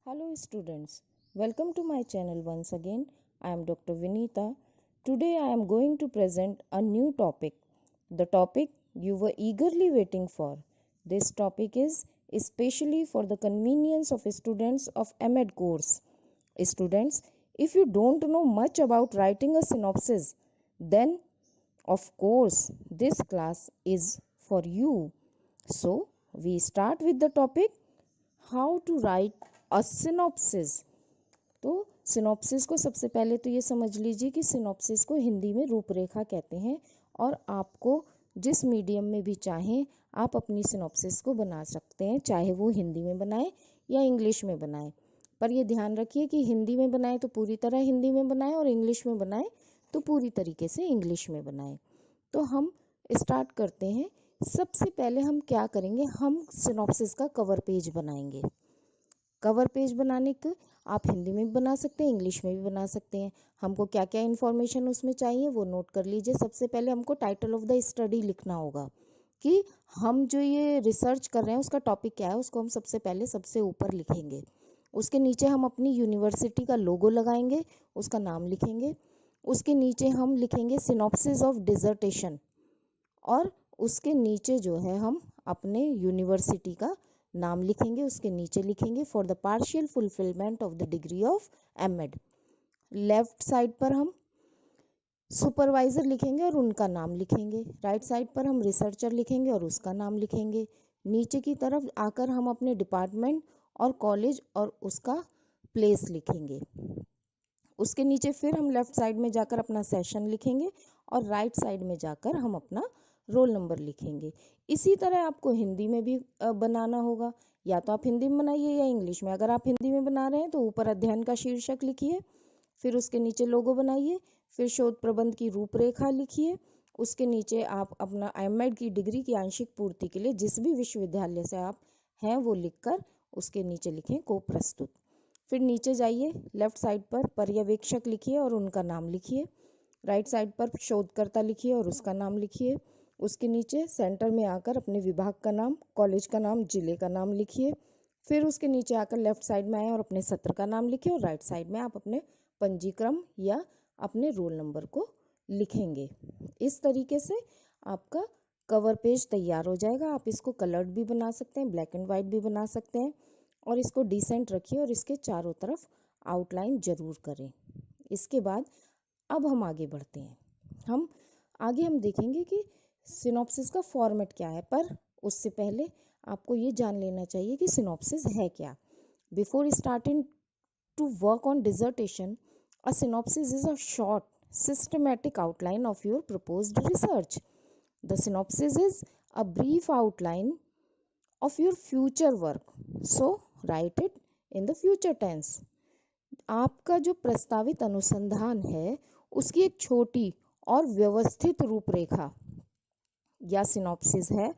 Hello students, welcome to my channel once again. I am Dr. Vinita. Today I am going to present a new topic, the topic you were eagerly waiting for. This topic is especially for the convenience of students of MEd course. Students, if you don't know much about writing a synopsis, then of course this class is for you. So we start with the topic how to write a synopsis. तो synopsis को सबसे पहले तो ये समझ लीजिए कि synopsis को हिंदी में रूपरेखा कहते हैं और आपको जिस मीडियम में भी चाहें आप अपनी सिनॉप्सिस को बना सकते हैं, चाहे वो हिंदी में बनाए या इंग्लिश में बनाए। पर ये ध्यान रखिए कि हिंदी में बनाए तो पूरी तरह हिंदी में बनाए और इंग्लिश में बनाए तो पूरी तरीके से इंग्लिश में बनाए। तो हम स्टार्ट करते हैं। सबसे पहले हम क्या करेंगे, हम सिनॉप्सिस का कवर पेज बनाएंगे। कवर पेज बनाने के आप हिंदी में भी बना सकते हैं, इंग्लिश में भी बना सकते हैं। हमको क्या क्या इन्फॉर्मेशन उसमें चाहिए वो नोट कर लीजिए। सबसे पहले हमको टाइटल ऑफ द स्टडी लिखना होगा कि हम जो ये रिसर्च कर रहे हैं उसका टॉपिक क्या है, उसको हम सबसे पहले सबसे ऊपर लिखेंगे। उसके नीचे हम अपनी यूनिवर्सिटी का लोगो लगाएंगे, उसका नाम लिखेंगे। उसके नीचे हम लिखेंगे सिनॉप्सिस ऑफ डिसर्टेशन और उसके नीचे जो है हम अपने यूनिवर्सिटी का नाम लिखेंगे। उसके नीचे लिखेंगे for the partial fulfilment of the degree of MEd। Left side पर हम सुपरवाइजर लिखेंगे और उनका नाम लिखेंगे। राइट साइड पर हम रिसर्चर लिखेंगे और उसका नाम लिखेंगे। नीचे की तरफ आकर हम अपने डिपार्टमेंट और कॉलेज और उसका प्लेस लिखेंगे। उसके नीचे फिर हम लेफ्ट साइड में जाकर अपना सेशन लिखेंगे और राइट साइड में जाकर हम अपना रोल नंबर लिखेंगे। इसी तरह आपको हिंदी में भी बनाना होगा, या तो आप हिंदी में बनाइए या इंग्लिश में। अगर आप हिंदी में बना रहे हैं तो ऊपर अध्ययन का शीर्षक लिखिए, फिर उसके नीचे लोगो बनाइए, फिर शोध प्रबंध की रूपरेखा लिखिए। उसके नीचे आप अपना MEd की डिग्री की आंशिक पूर्ति के लिए जिस भी विश्वविद्यालय से आप हैं वो लिखकर उसके नीचे लिखें को प्रस्तुत। फिर नीचे जाइए, लेफ्ट साइड पर पर्यवेक्षक लिखिए और उनका नाम लिखिए। राइट साइड पर शोधकर्ता लिखिए और उसका नाम लिखिए। उसके नीचे सेंटर में आकर अपने विभाग का नाम, कॉलेज का नाम, जिले का नाम लिखिए। फिर उसके नीचे आकर लेफ्ट साइड में आए और अपने सत्र का नाम लिखिए और राइट साइड में आप अपने पंजीक्रम या अपने रोल नंबर को लिखेंगे। इस तरीके से आपका कवर पेज तैयार हो जाएगा। आप इसको कलर्ड भी बना सकते हैं, ब्लैक एंड वाइट भी बना सकते हैं और इसको डिसेंट रखिए और इसके चारों तरफ आउटलाइन जरूर करें। इसके बाद अब हम आगे बढ़ते हैं। हम देखेंगे कि सिनॉप्सिस का फॉर्मेट क्या है, पर उससे पहले आपको ये जान लेना चाहिए कि सिनॉप्सिस है क्या। Before starting to work on dissertation, a synopsis is a short systematic outline of your proposed research. The synopsis is a brief outline of your future work, so write it in the future tense. आपका जो प्रस्तावित अनुसंधान है उसकी एक छोटी और व्यवस्थित रूपरेखा या सिनॉप्सिस है।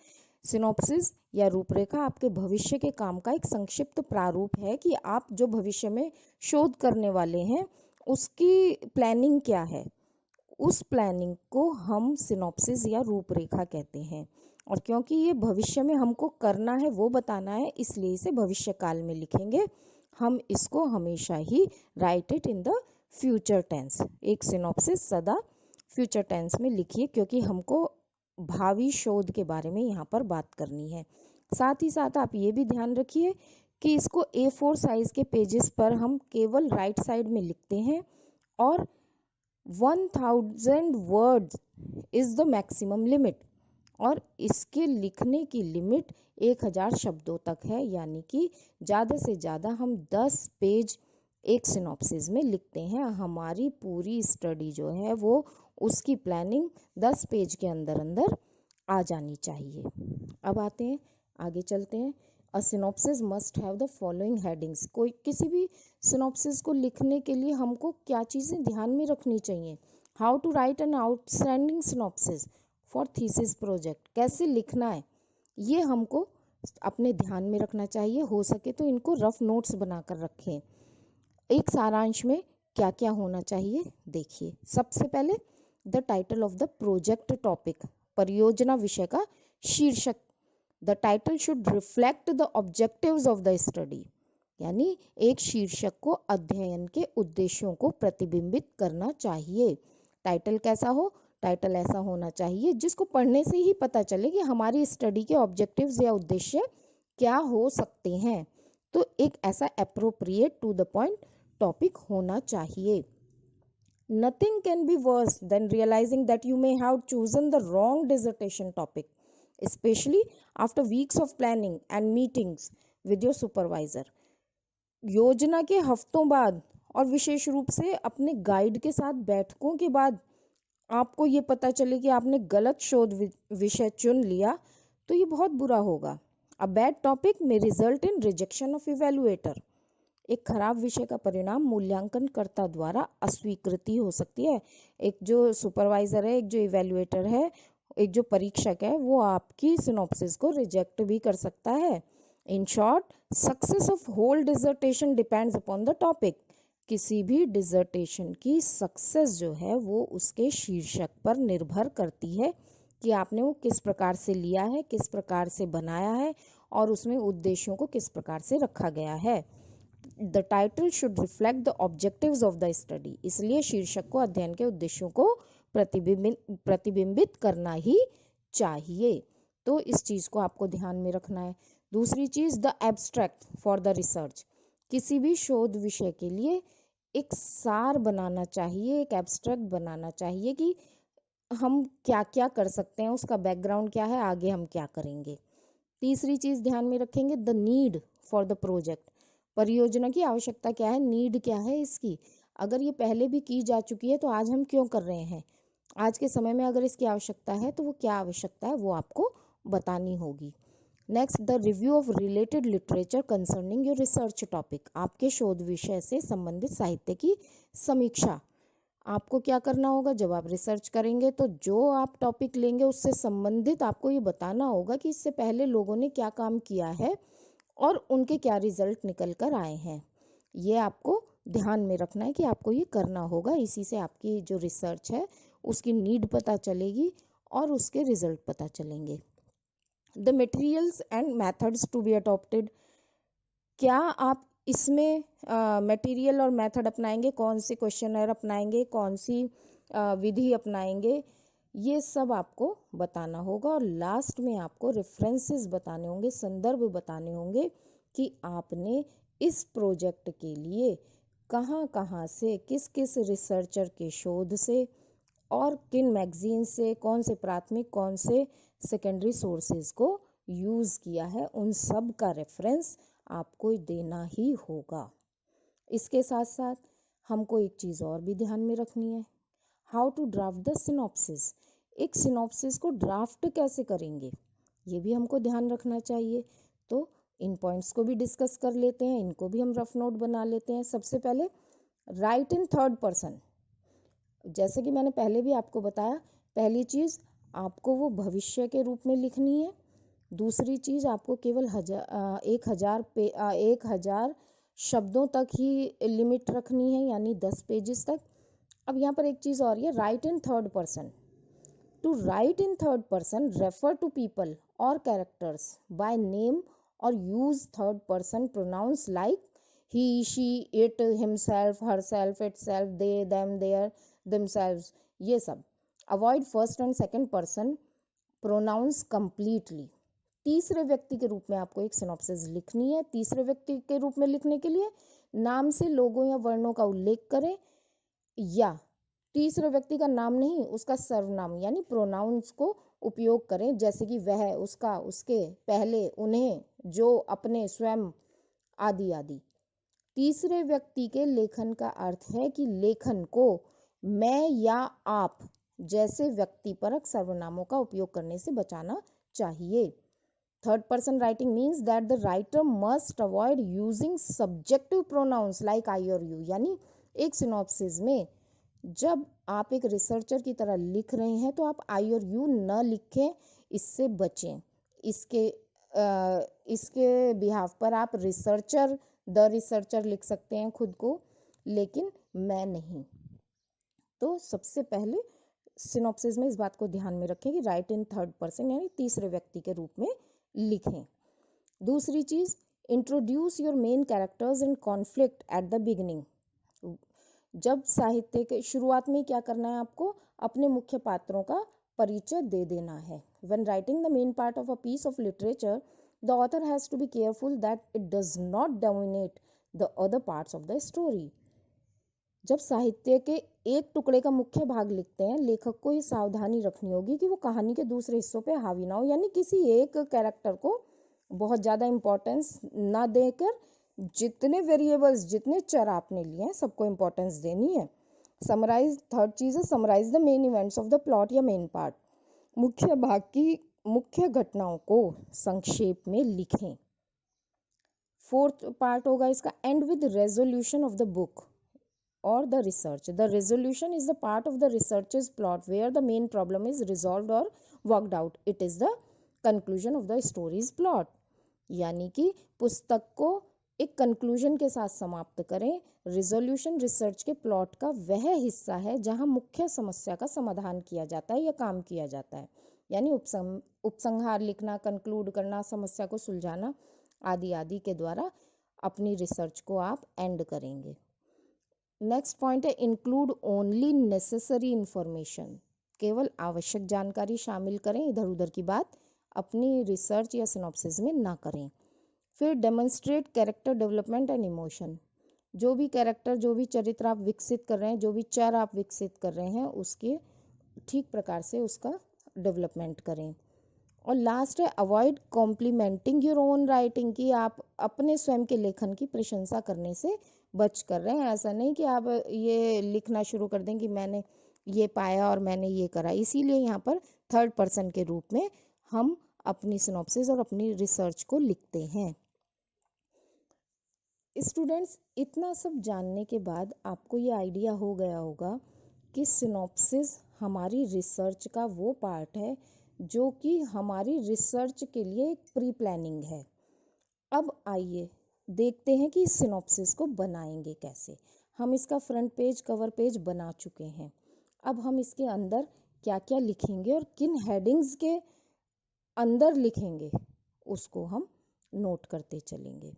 सिनॉप्सिस या रूपरेखा आपके भविष्य के काम का एक संक्षिप्त प्रारूप है कि आप जो भविष्य में शोध करने वाले हैं उसकी प्लानिंग क्या है। उस प्लानिंग को हम सिनॉप्सिस या रूपरेखा कहते हैं। और क्योंकि ये भविष्य में हमको करना है वो बताना है, इसलिए इसे भविष्य काल में लिखेंगे। हम इसको हमेशा ही write it in the future tense. एक सिनॉप्सिस सदा फ्यूचर टेंस में लिखिए क्योंकि हमको भावी शोध के बारे में यहाँ पर बात करनी है। साथ ही साथ आप ये भी ध्यान रखिए कि इसको A4 साइज के पेजेस पर हम केवल राइट साइड में लिखते हैं और 1000 words is the maximum limit और इसके लिखने की लिमिट 1000 शब्दों तक है, यानी कि ज़्यादा से ज़्यादा हम 10 पेज एक सिनॉप्सिस में लिखते हैं। हमारी पूरी स्टडी जो है वो उसकी प्लानिंग 10 पेज के अंदर अंदर आ जानी चाहिए। अब आते हैं, आगे चलते हैं। A synopsis must have the following headings. कोई किसी भी सिनॉप्सिस को लिखने के लिए हमको क्या चीज़ें ध्यान में रखनी चाहिए। How to write an outstanding synopsis for thesis project, कैसे लिखना है ये हमको अपने ध्यान में रखना चाहिए। हो सके तो इनको रफ नोट्स बनाकर रखें। एक सारांश में क्या क्या होना चाहिए देखिए। सबसे पहले the title of the project topic, परियोजना विषय का शीर्षक। The title should reflect the objectives of the study, यानी एक शीर्षक को अध्ययन के उद्देश्यों को प्रतिबिंबित करना चाहिए। टाइटल कैसा हो? टाइटल ऐसा होना चाहिए जिसको पढ़ने से ही पता चले कि हमारी स्टडी के ऑब्जेक्टिव्स या उद्देश्य क्या हो सकते हैं। तो एक ऐसा appropriate to the point topic होना चाहिए। Nothing can be worse than realizing that you may have chosen the wrong dissertation topic, especially after weeks of planning and meetings with your supervisor. योजना के हफ्तों बाद और विशेष रूप से अपने गाइड के साथ बैठकों के बाद आपको ये पता चले कि आपने गलत शोध विषय चुन लिया, तो ये बहुत बुरा होगा। A bad topic may result in rejection of evaluator. एक खराब विषय का परिणाम मूल्यांकनकर्ता द्वारा अस्वीकृति हो सकती है। एक जो सुपरवाइजर है, एक जो इवेल्युएटर है, एक जो परीक्षक है, वो आपकी सिनॉप्सिस को रिजेक्ट भी कर सकता है। In short, success of whole dissertation depends upon the topic. किसी भी डिसर्टेशन की सक्सेस जो है वो उसके शीर्षक पर निर्भर करती है कि आपने वो किस प्रकार से लिया है, किस प्रकार से बनाया है और उसमें उद्देश्यों को किस प्रकार से रखा गया है। The title should reflect the objectives of the study. इसलिए शीर्षक को अध्ययन के उद्देश्यों को प्रतिबिंबित करना ही चाहिए। तो इस चीज को आपको ध्यान में रखना है। दूसरी चीज, the abstract for the research. किसी भी शोध विषय के लिए एक सार बनाना चाहिए, एक एब्स्ट्रैक्ट बनाना चाहिए कि हम क्या क्या कर सकते हैं, उसका बैकग्राउंड क्या है, आगे हम क्या करेंगे। तीसरी चीज ध्यान में रखेंगे, the need for the project. परियोजना की आवश्यकता क्या है, नीड क्या है इसकी। अगर ये पहले भी की जा चुकी है तो आज हम क्यों कर रहे हैं। आज के समय में अगर इसकी आवश्यकता है तो वो क्या आवश्यकता है वो आपको बतानी होगी। Next, the review of related literature concerning your research topic. आपके शोध विषय से संबंधित साहित्य की समीक्षा। आपको क्या करना होगा, जब आप रिसर्च करेंगे तो जो आप टॉपिक लेंगे उससे संबंधित आपको ये बताना होगा कि इससे पहले लोगों ने क्या काम किया है और उनके क्या रिजल्ट निकल कर आए हैं। ये आपको ध्यान में रखना है कि आपको ये करना होगा। इसी से आपकी जो रिसर्च है उसकी नीड पता चलेगी और उसके रिजल्ट पता चलेंगे। The materials and methods to be adopted. क्या आप इसमें मटेरियल और मेथड अपनाएंगे, कौन सी क्वेश्चनर अपनाएंगे, कौन सी विधि अपनाएंगे, ये सब आपको बताना होगा। और लास्ट में आपको रेफरेंसेस बताने होंगे, संदर्भ बताने होंगे कि आपने इस प्रोजेक्ट के लिए कहाँ कहाँ से, किस किस रिसर्चर के शोध से और किन मैगजीन से, कौन से प्राथमिक कौन से सेकेंडरी सोर्सेज को यूज़ किया है, उन सब का रेफरेंस आपको देना ही होगा। इसके साथ साथ हमको एक चीज़ और भी ध्यान में रखनी है, how to draft the synopsis. एक सिनॉप्सिस को ड्राफ्ट कैसे करेंगे ये भी हमको ध्यान रखना चाहिए। तो इन पॉइंट्स को भी डिस्कस कर लेते हैं, इनको भी हम रफ नोट बना लेते हैं। सबसे पहले, राइट इन थर्ड पर्सन। जैसे कि मैंने पहले भी आपको बताया, पहली चीज़ आपको वो भविष्य के रूप में लिखनी है। दूसरी चीज़ आपको केवल 1000 शब्दों तक ही लिमिट रखनी है, यानी 10 पेजेस तक। अब यहाँ पर एक चीज़ और है, write in third person. To write in third person, refer to people और कैरेक्टर्स बाय नेम और use third person pronouns like he, she, it, himself, herself, itself, they, them, their, themselves, ये सब। Avoid first and second person pronouns completely. तीसरे व्यक्ति के रूप में आपको एक सिनॉप्सिस लिखनी है। तीसरे व्यक्ति के रूप में लिखने के लिए नाम से लोगों या वर्णों का उल्लेख करें, या तीसरे व्यक्ति का नाम नहीं, उसका सर्वनाम यानी प्रोनाउंस को उपयोग करें, जैसे कि वह, उसका, उसके, पहले, उन्हें, जो, अपने, स्वयं आदि आदि। तीसरे व्यक्ति के लेखन का अर्थ है कि लेखन को मैं या आप जैसे व्यक्तिपरक सर्वनामों का उपयोग करने से बचाना चाहिए। Third person writing means that the writer must avoid using subjective pronouns like I और यू। यानी एक सिनॉप्सिस में जब आप एक रिसर्चर की तरह लिख रहे हैं तो आप आई और यू न लिखें, इससे बचें। इसके बिहाफ पर आप रिसर्चर, द रिसर्चर लिख सकते हैं खुद को, लेकिन मैं नहीं। तो सबसे पहले सिनॉप्सिस में इस बात को ध्यान में रखें कि राइट इन थर्ड पर्सन यानी तीसरे व्यक्ति के रूप में लिखें। दूसरी चीज़, introduce your main characters in conflict at the beginning. जब साहित्य के शुरुआत में क्या करना है आपको, अपने मुख्य पात्रों का परिचय दे देना है। When writing the main part of a piece of literature, the author has to be careful that it does not dominate the other parts of the story. जब साहित्य के एक टुकड़े का मुख्य भाग लिखते हैं, लेखक को ये सावधानी रखनी होगी कि वो कहानी के दूसरे हिस्सों पे हावी ना हो, यानी किसी एक कैरेक्टर को बहुत ज़्यादा इम्पोर्टेंस ना देकर जितने वेरिएबल्स, जितने चर आपने लिए हैं सबको इम्पोर्टेंस देनी है। समराइज, थर्ड चीज़ है summarise the main events of the plot या मेन पार्ट। मुख्य भाग की मुख्य घटनाओं को संक्षेप में लिखें। फोर्थ पार्ट होगा इसका, and with resolution of the book or the research. The resolution is the part of the research's plot where the main problem is resolved or worked out. It is the conclusion of the story's plot. यानी कि पुस्तक को एक conclusion के साथ समाप्त करें। Resolution research के प्लॉट का वह हिस्सा है जहां मुख्य समस्या का समाधान किया जाता है या काम किया जाता है, यानी उपसंहार लिखना, कंक्लूड करना, समस्या को सुलझाना आदि आदि के द्वारा अपनी रिसर्च को आप एंड करेंगे। नेक्स्ट पॉइंट है, इंक्लूड ओनली नेसेसरी इंफॉर्मेशन। केवल आवश्यक जानकारी शामिल करें, इधर उधर की बात अपनी रिसर्च या सिनॉप्सिस में ना करें। फिर demonstrate character development and emotion. जो भी कैरेक्टर, जो भी चरित्र आप विकसित कर रहे हैं, जो भी चर आप विकसित कर रहे हैं, उसके ठीक प्रकार से उसका डेवलपमेंट करें। और लास्ट है, avoid complimenting your own writing, कि आप अपने स्वयं के लेखन की प्रशंसा करने से बच कर रहे हैं। ऐसा नहीं कि आप ये लिखना शुरू कर दें कि मैंने ये पाया और मैंने ये करा। इसीलिए यहाँ पर थर्ड पर्सन के रूप में हम अपनी सिनॉप्सिस और अपनी रिसर्च को लिखते हैं। स्टूडेंट्स, इतना सब जानने के बाद आपको ये आइडिया हो गया होगा कि सिनॉप्सिस हमारी रिसर्च का वो पार्ट है जो कि हमारी रिसर्च के लिए एक प्री प्लानिंग है। अब आइए देखते हैं कि इस सिनॉप्सिस को बनाएंगे कैसे। हम इसका फ्रंट पेज, कवर पेज बना चुके हैं। अब हम इसके अंदर क्या क्या लिखेंगे और किन हेडिंग्स के अंदर लिखेंगे उसको हम नोट करते चलेंगे।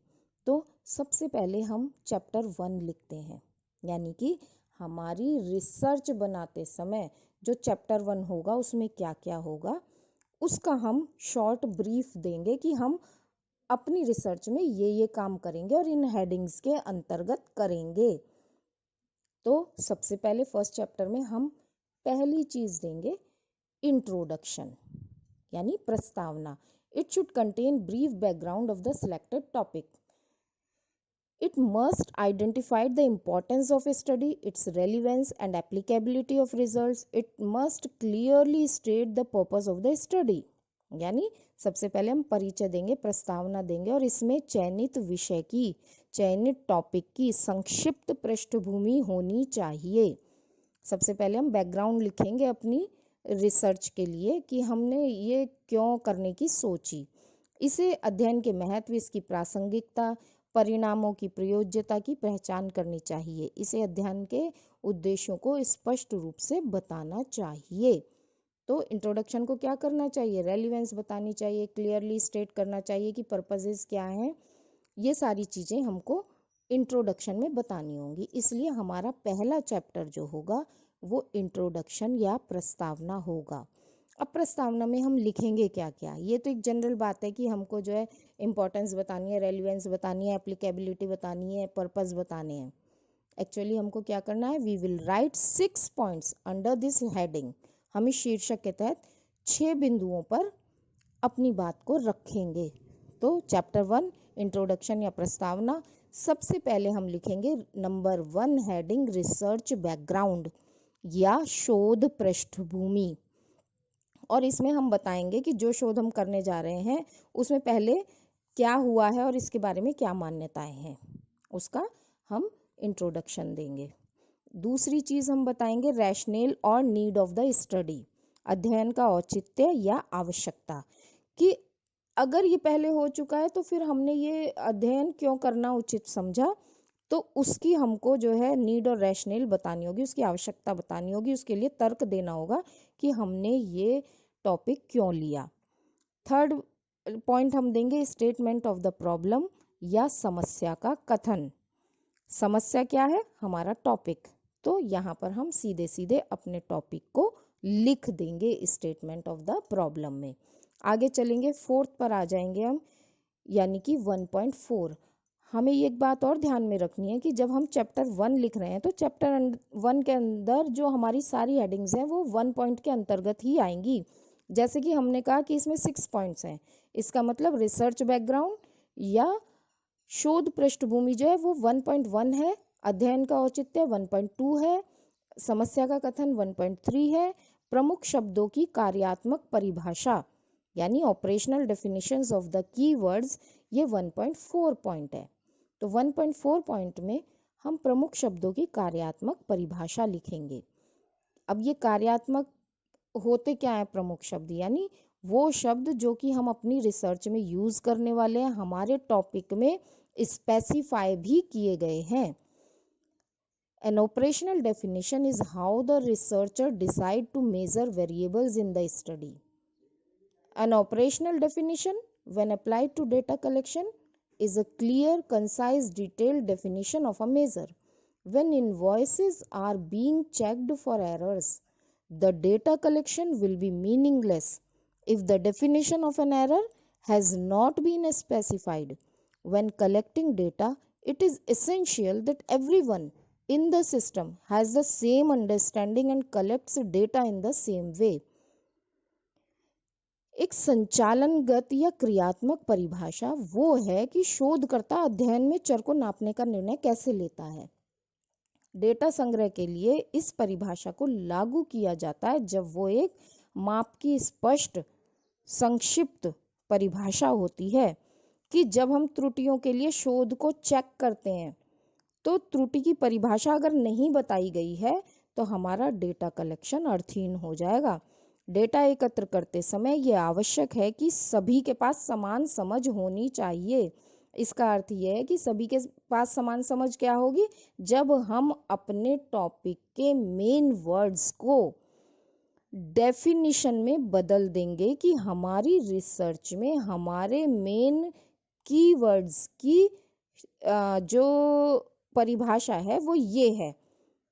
तो सबसे पहले हम चैप्टर 1 लिखते हैं, यानी कि हमारी रिसर्च बनाते समय जो चैप्टर 1 होगा उसमें क्या क्या होगा उसका हम शॉर्ट ब्रीफ देंगे कि हम अपनी रिसर्च में ये काम करेंगे और इन हेडिंग्स के अंतर्गत करेंगे। तो सबसे पहले फर्स्ट चैप्टर में हम पहली चीज देंगे इंट्रोडक्शन, यानी प्रस्तावना। It should contain brief background of the selected topic. It must identify the importance of a study, its relevance and applicability of results. It must clearly state the purpose of the study. यानी सबसे पहले हम परिचय देंगे, प्रस्तावना देंगे और इसमें चयनित विषय की, चयनित टॉपिक की संक्षिप्त पृष्ठभूमि होनी चाहिए। सबसे पहले हम बैकग्राउंड लिखेंगे अपनी रिसर्च के लिए कि हमने ये क्यों करने की सोची, इसे अध्ययन के महत्व, इसकी प्रासंगिकता, परिणामों की प्रयोज्यता की पहचान करनी चाहिए। इसे अध्ययन के उद्देश्यों को स्पष्ट रूप से बताना चाहिए। तो इंट्रोडक्शन को क्या करना चाहिए, रेलिवेंस बतानी चाहिए, क्लियरली स्टेट करना चाहिए कि पर्पसेस क्या हैं। ये सारी चीज़ें हमको इंट्रोडक्शन में बतानी होंगी। इसलिए हमारा पहला चैप्टर जो होगा वो इंट्रोडक्शन या प्रस्तावना होगा। अब प्रस्तावना में हम लिखेंगे क्या क्या, ये तो एक जनरल बात है कि हमको जो है इम्पोर्टेंस बतानी है, रेलिवेंस बतानी है, एप्लीकेबिलिटी बतानी है, पर्पस बताने हैं। एक्चुअली हमको क्या करना है, we will write 6 points under this heading. हम इस शीर्षक के तहत 6 बिंदुओं पर अपनी बात को रखेंगे। तो चैप्टर 1 इंट्रोडक्शन या प्रस्तावना, सबसे पहले हम लिखेंगे नंबर 1 हेडिंग रिसर्च बैकग्राउंड या शोध पृष्ठभूमि। और इसमें हम बताएंगे कि जो शोध हम करने जा रहे हैं उसमें पहले क्या हुआ है और इसके बारे में क्या मान्यताएं हैं, उसका हम इंट्रोडक्शन देंगे। दूसरी चीज हम बताएंगे रैशनेल और नीड ऑफ द स्टडी, अध्ययन का औचित्य या आवश्यकता, कि अगर ये पहले हो चुका है तो फिर हमने ये अध्ययन क्यों करना उचित समझा, तो उसकी हमको जो है नीड और रैशनेल बतानी होगी, उसकी आवश्यकता बतानी होगी, उसके लिए तर्क देना होगा कि हमने ये टॉपिक क्यों लिया। थर्ड पॉइंट हम देंगे स्टेटमेंट ऑफ द प्रॉब्लम या समस्या का कथन। समस्या क्या है? हमारा टॉपिक। तो यहाँ पर हम सीधे सीधे अपने टॉपिक को लिख देंगे स्टेटमेंट ऑफ द प्रॉब्लम में। आगे चलेंगे, फोर्थ पर आ जाएंगे हम, यानी कि 1.4। हमें एक बात और ध्यान में रखनी है कि जब हम चैप्टर 1 लिख रहे हैं तो चैप्टर 1 के अंदर जो हमारी सारी हेडिंग्स हैं वो 1 पॉइंट के अंतर्गत ही आएंगी। जैसे कि हमने कहा कि इसमें 6 पॉइंट्स हैं, इसका मतलब रिसर्च बैकग्राउंड या शोध पृष्ठभूमि जो है वो 1.1 है, अध्ययन का औचित्य 1.2 है, समस्या का कथन 1.3 है, प्रमुख शब्दों की कार्यात्मक परिभाषा यानी operational definitions of the keywords ये 1.4 पॉइंट है। तो 1.4 पॉइंट में हम प्रमुख शब्दों की कार्यात्मक परिभाषा लिखेंगे। अब ये कार्यात्मक होते क्या है प्रमुख शब्द? यानी वो शब्द जो कि हम अपनी रिसर्च में यूज करने वाले हैं, हमारे टॉपिक में स्पेसिफाई भी किए गए हैं। An operational definition is how the researcher decide to measure variables in the study. An operational definition, when applied to data collection, is a clear, concise, detailed definition of a measure. When invoices are being checked for errors, the data collection will be meaningless if the definition of an error has not been specified. When collecting data, it is essential that everyone in the system has the same understanding and collects data in the same way. एक संचालनगत या क्रियात्मक परिभाषा वो है कि शोधकर्ता अध्ययन में चर को नापने का निर्णय कैसे लेता है। डेटा संग्रह के लिए इस परिभाषा को लागू किया जाता है जब वो एक माप की स्पष्ट संक्षिप्त परिभाषा होती है कि जब हम त्रुटियों के लिए शोध को चेक करते हैं तो त्रुटि की परिभाषा अगर नहीं बताई गई है तो हमारा डेटा कलेक्शन अर्थहीन हो जाएगा। डेटा एकत्र करते समय यह आवश्यक है कि सभी के पास समान समझ होनी चाहिए। इसका अर्थ यह है कि सभी के पास समान समझ क्या होगी? जब हम अपने टॉपिक के मेन वर्ड्स को डेफिनिशन में बदल देंगे कि हमारी रिसर्च में हमारे मेन कीवर्ड्स की जो परिभाषा है वो ये है,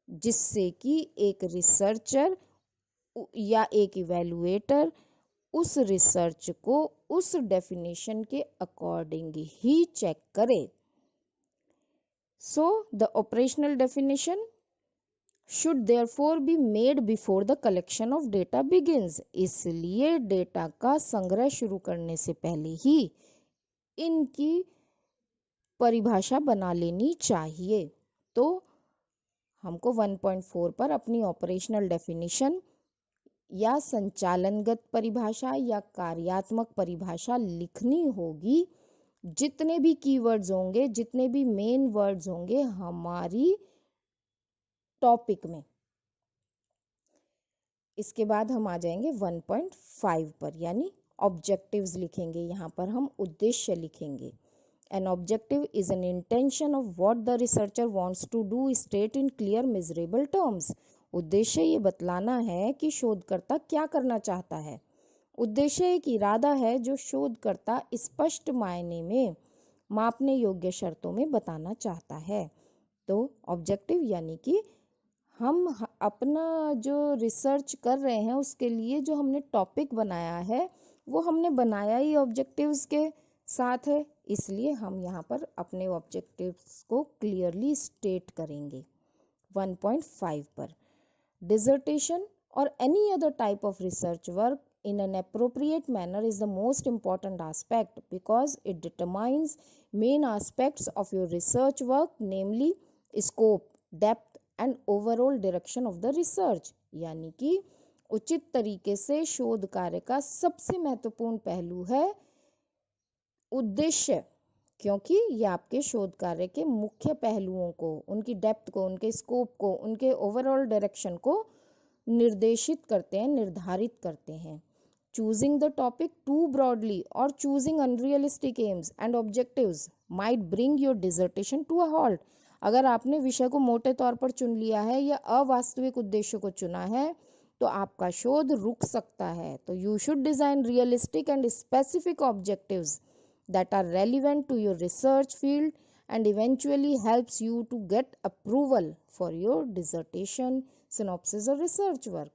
जिससे कि एक रिसर्चर या एक इवैल्यूएटर उस रिसर्च को उस डेफिनेशन के अकॉर्डिंग ही चेक करे। So the operational definition should therefore be made before the collection of data begins. इसलिए डेटा का संग्रह शुरू करने से पहले ही इनकी परिभाषा बना लेनी चाहिए। तो हमको 1.4 पर अपनी ऑपरेशनल डेफिनेशन या संचालनगत परिभाषा या कार्यात्मक परिभाषा लिखनी होगी। जितने भी कीवर्ड्स होंगे, जितने भी मेन वर्ड्स होंगे हमारी टॉपिक में। इसके बाद हम आ जाएंगे 1.5 पर, यानी ऑब्जेक्टिव्स लिखेंगे। यहाँ पर हम उद्देश्य लिखेंगे। An objective is an intention of what the researcher wants to do state in clear measurable terms. उद्देश्य ये बतलाना है कि शोधकर्ता क्या करना चाहता है। उद्देश्य एक इरादा है जो शोधकर्ता स्पष्ट मायने में मापने योग्य शर्तों में बताना चाहता है। तो ऑब्जेक्टिव यानी कि हम अपना जो रिसर्च कर रहे हैं उसके लिए जो हमने टॉपिक बनाया है वो हमने बनाया ही ऑब्जेक्टिव्स के साथ है, इसलिए हम यहाँ पर अपने ऑब्जेक्टिव्स को क्लियरली स्टेट करेंगे। 1.5 पर डिसर्टेशन और any other type of research work in an appropriate manner is the most important aspect because it determines main aspects of your research work, namely scope, depth and overall direction of the research. यानी कि उचित तरीके से शोध कार्य का सबसे महत्वपूर्ण पहलू है उद्देश्य, क्योंकि ये आपके शोध कार्य के मुख्य पहलुओं को, उनकी डेप्थ को, उनके स्कोप को, उनके ओवरऑल डायरेक्शन को निर्देशित करते हैं, निर्धारित करते हैं। Choosing the topic too broadly or choosing unrealistic aims and objectives might bring your dissertation to a halt. अगर आपने विषय को मोटे तौर पर चुन लिया है या अवास्तविक उद्देश्य को चुना है तो आपका शोध रुक सकता है। तो you should design realistic and specific objectives that are relevant to your research field and eventually helps you to get approval for your dissertation, synopsis or research work.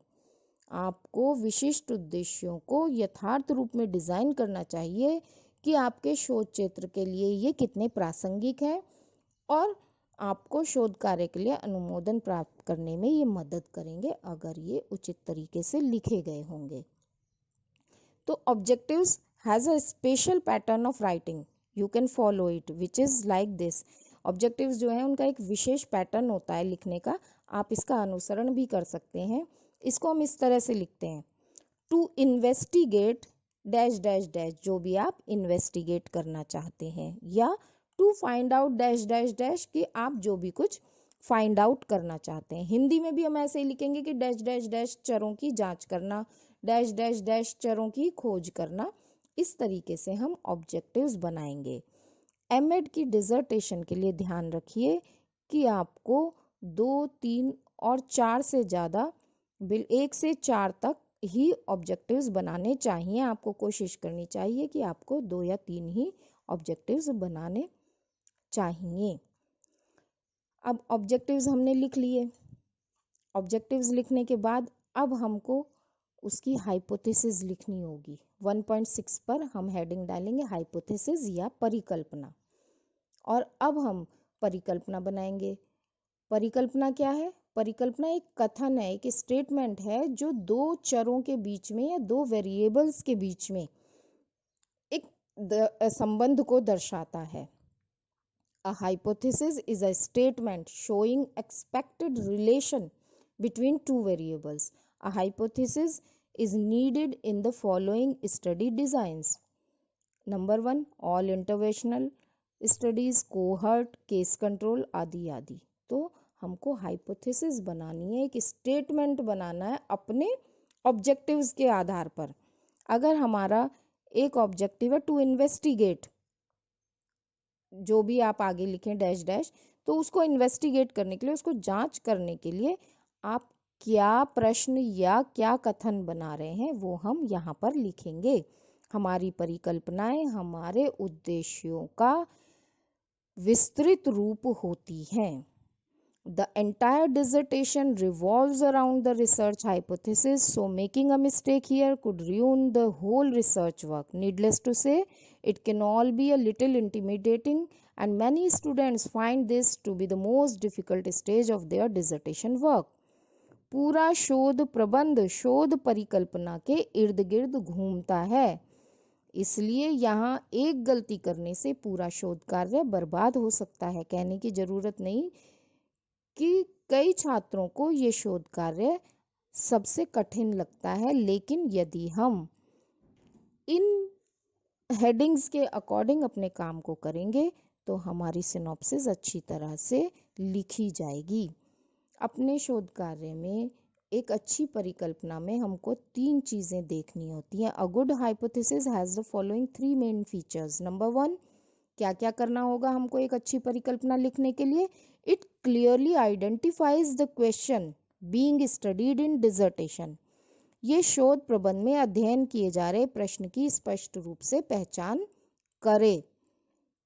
आपको विशिष्ट उद्देश्यों को यथार्थ रूप में डिजाइन करना चाहिए कि आपके शोध क्षेत्र के लिए ये कितने प्रासंगिक है और आपको शोध कार्य के लिए अनुमोदन प्राप्त करने में ये मदद करेंगे अगर ये उचित तरीके से लिखे गए होंगे। तो objectives has a special pattern of writing, you can follow it which is like this. Objectives जो है उनका एक विशेष पैटर्न होता है लिखने का, आप इसका अनुसरण भी कर सकते हैं। इसको हम इस तरह से लिखते हैं, to investigate dash dash dash, जो भी आप इन्वेस्टिगेट करना चाहते हैं, या to find out dash dash dash, कि आप जो भी कुछ फाइंड आउट करना चाहते हैं। हिंदी में भी हम ऐसे ही लिखेंगे कि डैश डैश डैश चरों की जांच करना, डैश डैश डैश चरों की खोज करना। इस तरीके से हम ऑब्जेक्टिव्स बनाएंगे। एमएड की डिसर्टेशन के लिए ध्यान रखिए कि आपको 2, 3 और 4 से ज़्यादा, 1 से 4 तक ही ऑब्जेक्टिव्स बनाने चाहिए। आपको कोशिश करनी चाहिए कि आपको 2 या 3 ही ऑब्जेक्टिव्स बनाने चाहिए। अब ऑब्जेक्टिव्स हमने लिख लिए। ऑब्जेक्टिव्स लिखने के बाद अब हमको उसकी हाइपोथेसिस लिखनी होगी। 1.6 पर हम हेडिंग डालेंगे हाइपोथेसिस या परिकल्पना, और अब हम परिकल्पना बनाएंगे। परिकल्पना क्या है? परिकल्पना एक कथन है, एक स्टेटमेंट है जो 2 चरों के बीच में या 2 वेरिएबल्स के बीच में एक संबंध को दर्शाता है। A hypothesis is a statement showing expected relation between two variables. A hypothesis is needed in the following study designs. Number 1, all interventional studies, cohort, case control आदि आदि। तो हमको हाइपोथेसिस बनानी है, एक स्टेटमेंट बनाना है अपने ऑब्जेक्टिव्स के आधार पर। अगर हमारा एक ऑब्जेक्टिव है टू इन्वेस्टिगेट, जो भी आप आगे लिखें डैश डैश, तो उसको इन्वेस्टिगेट करने के लिए, उसको जांच करने के लिए आप क्या प्रश्न या क्या कथन बना रहे हैं वो हम यहाँ पर लिखेंगे। हमारी परिकल्पनाएं हमारे उद्देश्यों का विस्तृत रूप होती हैं। The entire dissertation revolves around the research hypothesis, so making a mistake here could ruin the whole research work. Needless to say, it can all be a little intimidating, and many students find this to be the most difficult stage of their dissertation work. पूरा शोध प्रबंध शोध परिकल्पना के इर्द गिर्द घूमता है, इसलिए यहाँ एक गलती करने से पूरा शोध कार्य बर्बाद हो सकता है। कहने की जरूरत नहीं कि कई छात्रों को ये शोध कार्य सबसे कठिन लगता है, लेकिन यदि हम इन हेडिंग्स के अकॉर्डिंग अपने काम को करेंगे तो हमारी सिनॉप्सिस अच्छी तरह से लिखी जाएगी। अपने शोध कार्य में एक अच्छी परिकल्पना में हमको 3 चीज़ें देखनी होती हैं। A good hypothesis has the following 3 main features. Number 1, क्या क्या करना होगा हमको एक अच्छी परिकल्पना लिखने के लिए? It clearly identifies the question being studied in dissertation. ये शोध प्रबंध में अध्ययन किए जा रहे प्रश्न की स्पष्ट रूप से पहचान करे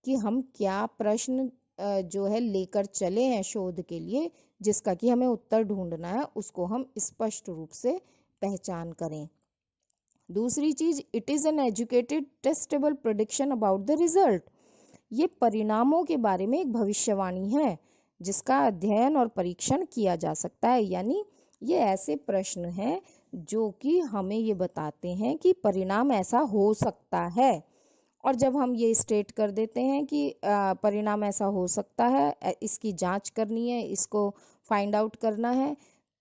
कि हम क्या प्रश्न जो है लेकर चले हैं शोध के लिए, जिसका कि हमें उत्तर ढूंढना है, उसको हम स्पष्ट रूप से पहचान करें। दूसरी चीज, it is an educated testable prediction about the result. ये परिणामों के बारे में एक भविष्यवाणी है जिसका अध्ययन और परीक्षण किया जा सकता है। यानी ये ऐसे प्रश्न हैं जो कि हमें ये बताते हैं कि परिणाम ऐसा हो सकता है, और जब हम ये स्टेट कर देते हैं कि परिणाम ऐसा हो सकता है, इसकी जांच करनी है, इसको फाइंड आउट करना है,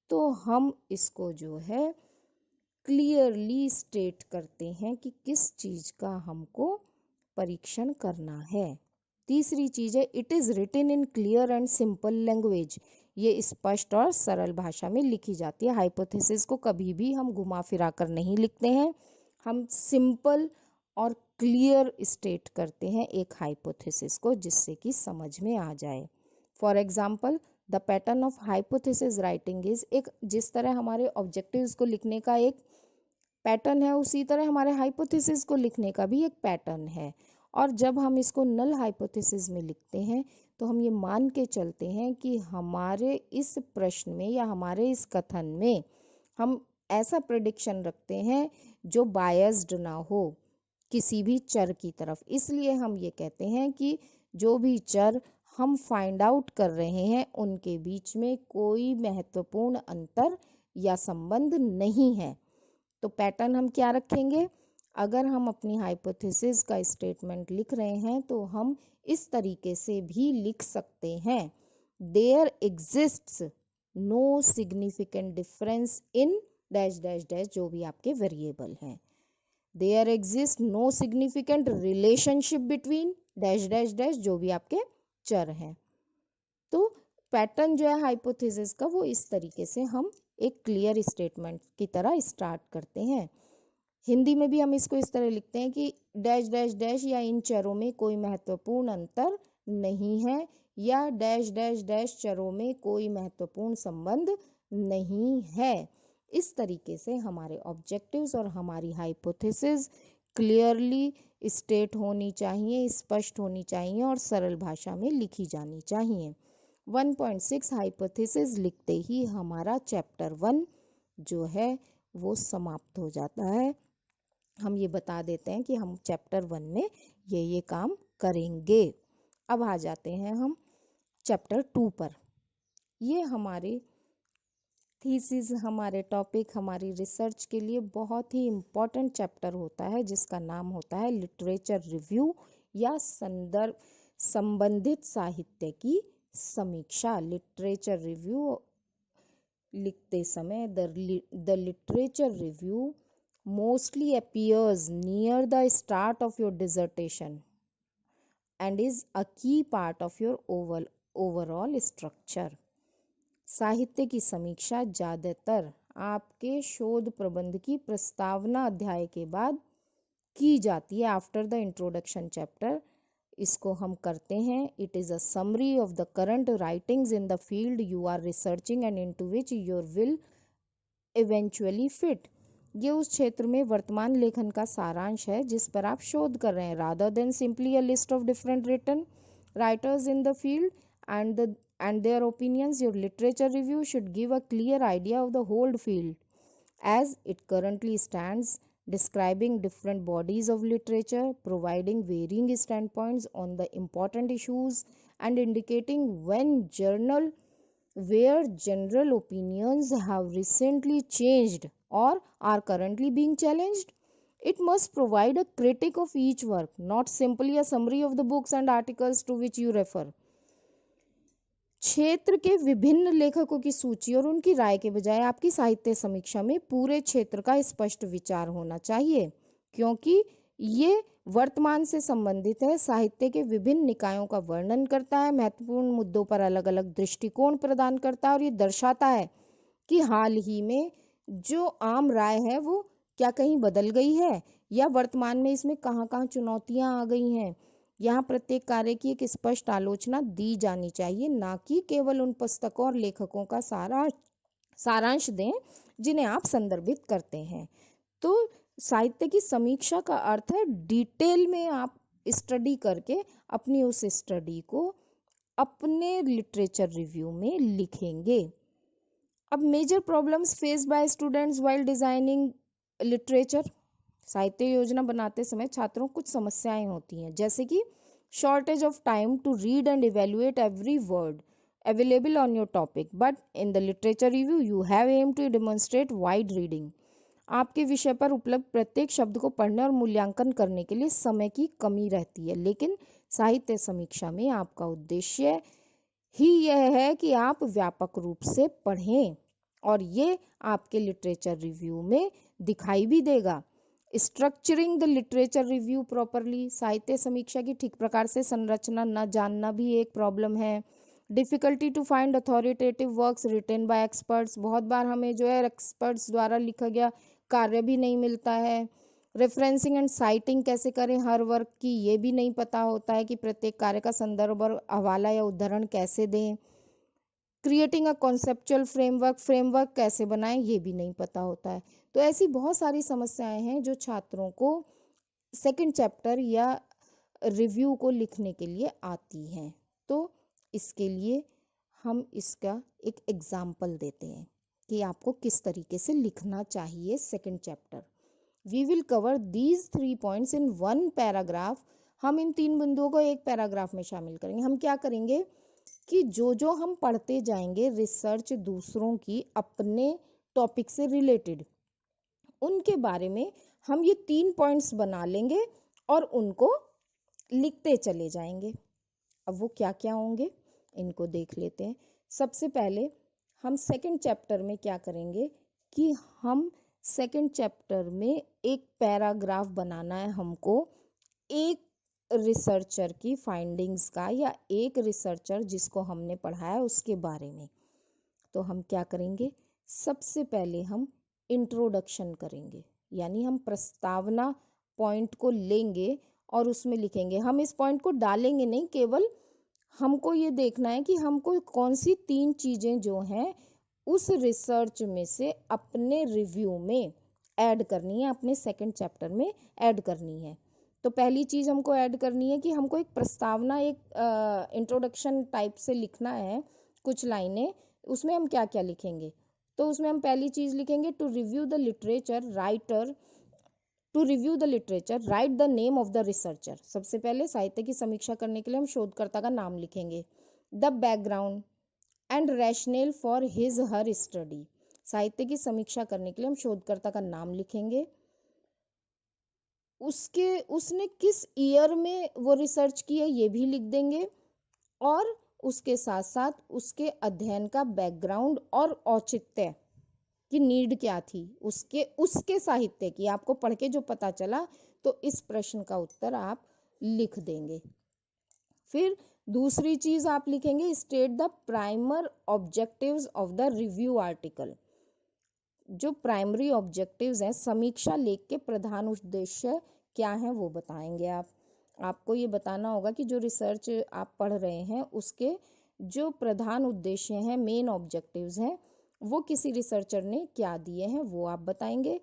तो हम इसको जो है क्लियरली स्टेट करते हैं कि किस चीज़ का हमको परीक्षण करना है। तीसरी चीज़ है, it is written in clear and simple language. ये स्पष्ट और सरल भाषा में लिखी जाती है। हाइपोथेसिस को कभी भी हम घुमा फिरा कर नहीं लिखते हैं, हम सिंपल और क्लियर स्टेट करते हैं एक हाइपोथेसिस को, जिससे कि समझ में आ जाए। For example, the pattern of hypothesis writing is, एक जिस तरह हमारे ऑब्जेक्टिव्स को लिखने का एक पैटर्न है, उसी तरह हमारे हाइपोथेसिस को लिखने का भी एक पैटर्न है। और जब हम इसको नल हाइपोथेसिस में लिखते हैं तो हम ये मान के चलते हैं कि हमारे इस प्रश्न में या हमारे इस कथन में हम ऐसा प्रेडिक्शन रखते हैं जो बायस्ड ना हो किसी भी चर की तरफ। इसलिए हम ये कहते हैं कि जो भी चर हम फाइंड आउट कर रहे हैं उनके बीच में कोई महत्वपूर्ण अंतर या संबंध नहीं है। तो पैटर्न हम क्या रखेंगे? अगर हम अपनी हाइपोथेसिस का स्टेटमेंट लिख रहे हैं तो हम इस तरीके से भी लिख सकते हैं, there exists no significant difference in dash dash dash, जो भी आपके वेरिएबल हैं। There exist no significant relationship between dash dash dash, जो भी आपके चर हैं। तो पैटर्न जो है हाइपोथेसिस का वो इस तरीके से हम एक क्लियर स्टेटमेंट की तरह स्टार्ट करते हैं। हिंदी में भी हम इसको इस तरह लिखते हैं कि डैश डैश डैश या इन चरों में कोई महत्वपूर्ण अंतर नहीं है, या डैश डैश डैश चरों में कोई महत्वपूर्ण संबंध नहीं है। इस तरीके से हमारे ऑब्जेक्टिव्स और हमारी हाइपोथेसिस क्लियरली स्टेट होनी चाहिए, स्पष्ट होनी चाहिए और सरल भाषा में लिखी जानी चाहिए। 1.6 हाइपोथेसिस लिखते ही हमारा चैप्टर 1 जो है वो समाप्त हो जाता है। हम ये बता देते हैं कि हम चैप्टर 1 में ये काम करेंगे। अब आ जाते हैं हम चैप्टर 2 पर। ये हमारे थीसिस, हमारे टॉपिक, हमारी रिसर्च के लिए बहुत ही इम्पोर्टेंट चैप्टर होता है जिसका नाम होता है लिटरेचर रिव्यू या संबंधित साहित्य की समीक्षा। लिटरेचर रिव्यू लिखते समय the literature review mostly appears near the start of your dissertation and is a key part of your overall structure. साहित्य की समीक्षा ज़्यादातर आपके शोध प्रबंध की प्रस्तावना अध्याय के बाद की जाती है, आफ्टर द इंट्रोडक्शन चैप्टर। इसको हम करते हैं। It is a summary of the current writings in the field you are researching and into which your will eventually fit. ये उस क्षेत्र में वर्तमान लेखन का सारांश है जिस पर आप शोध कर रहे हैं, rather than simply a list of different written writers in the field and their opinions. Your literature review should give a clear idea of the whole field as it currently stands, describing different bodies of literature, providing varying standpoints on the important issues, and indicating where general opinions have recently changed or are currently being challenged. It must provide a critique of each work, not simply a summary of the books and articles to which you refer. क्षेत्र के विभिन्न लेखकों की सूची और उनकी राय के बजाय आपकी साहित्य समीक्षा में पूरे क्षेत्र का स्पष्ट विचार होना चाहिए, क्योंकि ये वर्तमान से संबंधित है, साहित्य के विभिन्न निकायों का वर्णन करता है, महत्वपूर्ण मुद्दों पर अलग अलग दृष्टिकोण प्रदान करता है और ये दर्शाता है कि हाल ही में जो आम राय है वो क्या कहीं बदल गई है या वर्तमान में इसमें कहाँ कहाँ चुनौतियाँ आ गई हैं। यहाँ प्रत्येक कार्य की एक स्पष्ट आलोचना दी जानी चाहिए, ना कि केवल उन पुस्तकों और लेखकों का सारांश दें जिन्हें आप संदर्भित करते हैं। तो साहित्य की समीक्षा का अर्थ है डिटेल में आप स्टडी करके अपनी उस स्टडी को अपने लिटरेचर रिव्यू में लिखेंगे। अब major problems face by students while designing literature. साहित्य योजना बनाते समय छात्रों को कुछ समस्याएं होती हैं, जैसे कि shortage of time to read and evaluate every word available on your topic, but in the literature review you have aim to demonstrate wide reading. आपके विषय पर उपलब्ध प्रत्येक शब्द को पढ़ने और मूल्यांकन करने के लिए समय की कमी रहती है, लेकिन साहित्य समीक्षा में आपका उद्देश्य ही यह है कि आप व्यापक रूप से पढ़ें और ये आपके लिटरेचर रिव्यू में दिखाई भी देगा। Structuring the literature review properly. साहित्य समीक्षा की ठीक प्रकार से संरचना न जानना भी एक प्रॉब्लम है। Difficulty to find authoritative works written by experts. बहुत बार हमें जो है एक्सपर्ट्स द्वारा लिखा गया कार्य भी नहीं मिलता है। रेफरेंसिंग एंड साइटिंग कैसे करें हर वर्क की, ये भी नहीं पता होता है कि प्रत्येक कार्य का संदर्भ और हवाला या उदाहरण कैसे दें। क्रिएटिंग अ कॉन्सेप्चुअल फ्रेमवर्क कैसे बनाएं, ये भी नहीं पता होता है। तो ऐसी बहुत सारी समस्याएं हैं जो छात्रों को सेकंड चैप्टर या रिव्यू को लिखने के लिए आती हैं। तो इसके लिए हम इसका एक एग्जाम्पल देते हैं कि आपको किस तरीके से लिखना चाहिए second chapter. We will cover these 3 points in 1 paragraph. हम इन 3 बिंदुओं को एक पैराग्राफ में शामिल करेंगे। हम क्या करेंगे कि जो हम पढ़ते जाएंगे रिसर्च दूसरों की अपने टॉपिक से रिलेटेड, उनके बारे में हम ये 3 पॉइंट्स बना लेंगे और उनको लिखते चले जाएंगे। अब वो क्या क्या होंगे इनको देख लेते हैं। सबसे पहले हम सेकंड चैप्टर में क्या करेंगे कि हम सेकंड चैप्टर में एक पैराग्राफ बनाना है हमको एक रिसर्चर की फाइंडिंग्स का या एक रिसर्चर जिसको हमने पढ़ाया उसके बारे में। तो हम क्या करेंगे, सबसे पहले हम इंट्रोडक्शन करेंगे, यानी हम प्रस्तावना पॉइंट को लेंगे और उसमें लिखेंगे। हम इस पॉइंट को डालेंगे नहीं, केवल हमको ये देखना है कि हमको कौन सी 3 चीजें जो हैं उस रिसर्च में से अपने रिव्यू में ऐड करनी है, अपने सेकंड चैप्टर में ऐड करनी है। तो पहली चीज हमको ऐड करनी है कि हमको एक प्रस्तावना, एक इंट्रोडक्शन टाइप से लिखना है कुछ लाइनें। उसमें हम क्या क्या लिखेंगे, तो उसमें हम पहली चीज लिखेंगे to review the literature write the name of the researcher. सबसे पहले साहित्य की समीक्षा करने के लिए हम शोधकर्ता का नाम लिखेंगे। The background and rational for his her study. साहित्य की समीक्षा करने के लिए हम शोधकर्ता का नाम लिखेंगे, उसने किस ईयर में वो रिसर्च की है ये भी लिख देंगे, और उसके साथ साथ उसके अध्ययन का बैकग्राउंड और औचित्य की नीड क्या थी उसके साहित्य की, आपको पढ़ के जो पता चला तो इस प्रश्न का उत्तर आप लिख देंगे। फिर दूसरी चीज आप लिखेंगे state the primer objectives of the review article. जो प्राइमरी ऑब्जेक्टिव्स हैं, समीक्षा लेख के प्रधान उद्देश्य क्या हैं वो बताएंगे आपको ये बताना होगा कि जो रिसर्च आप पढ़ रहे हैं उसके जो प्रधान उद्देश्य हैं, मेन ऑब्जेक्टिव्स हैं, वो किसी रिसर्चर ने क्या दिए हैं वो आप बताएंगे।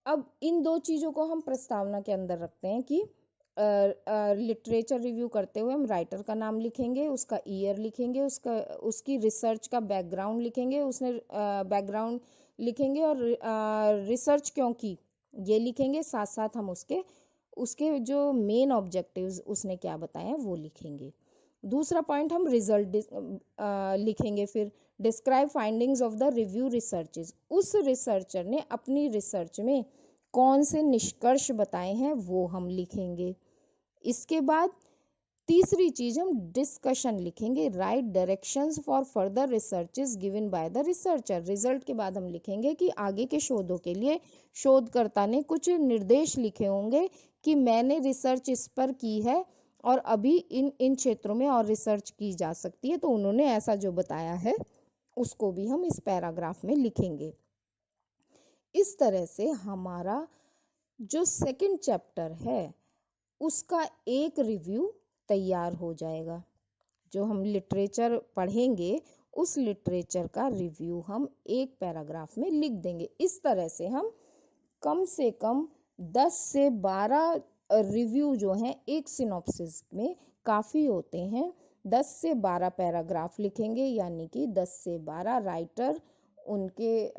अब इन 2 चीज़ों को हम प्रस्तावना के अंदर रखते हैं कि लिटरेचर रिव्यू करते हुए हम राइटर का नाम लिखेंगे, उसका ईयर लिखेंगे, उसकी रिसर्च का बैकग्राउंड लिखेंगे, उसने बैकग्राउंड लिखेंगे और रिसर्च क्यों की ये लिखेंगे। साथ साथ हम उसके जो मेन ऑब्जेक्टिव्स उसने क्या बताए हैं वो लिखेंगे। दूसरा पॉइंट हम रिजल्ट लिखेंगे। फिर describe findings of the review researches. उस रिसर्चर ने अपनी रिसर्च में कौन से निष्कर्ष बताए हैं वो हम लिखेंगे। इसके बाद तीसरी चीज हम डिस्कशन लिखेंगे। Right directions for further researches given by the researcher. Result के बाद हम लिखेंगे कि आगे के शोधों के लिए शोधकर्ता ने कुछ निर्देश लिखे होंगे कि मैंने रिसर्च इस पर की है और अभी इन क्षेत्रों में और रिसर्च की जा सकती है, तो उन्होंने ऐसा जो बताया है उसको भी हम इस पैराग्राफ में लिखेंगे। इस तरह से हमारा जो सेकंड चैप्टर है उसका एक रिव्यू तैयार हो जाएगा। जो हम लिटरेचर पढ़ेंगे उस लिटरेचर का रिव्यू हम एक पैराग्राफ में लिख देंगे। इस तरह से हम कम से कम 10 से 12 रिव्यू जो हैं एक सिनॉप्सिस में काफ़ी होते हैं। 10 से 12 पैराग्राफ लिखेंगे, यानी कि 10 से 12 राइटर, उनके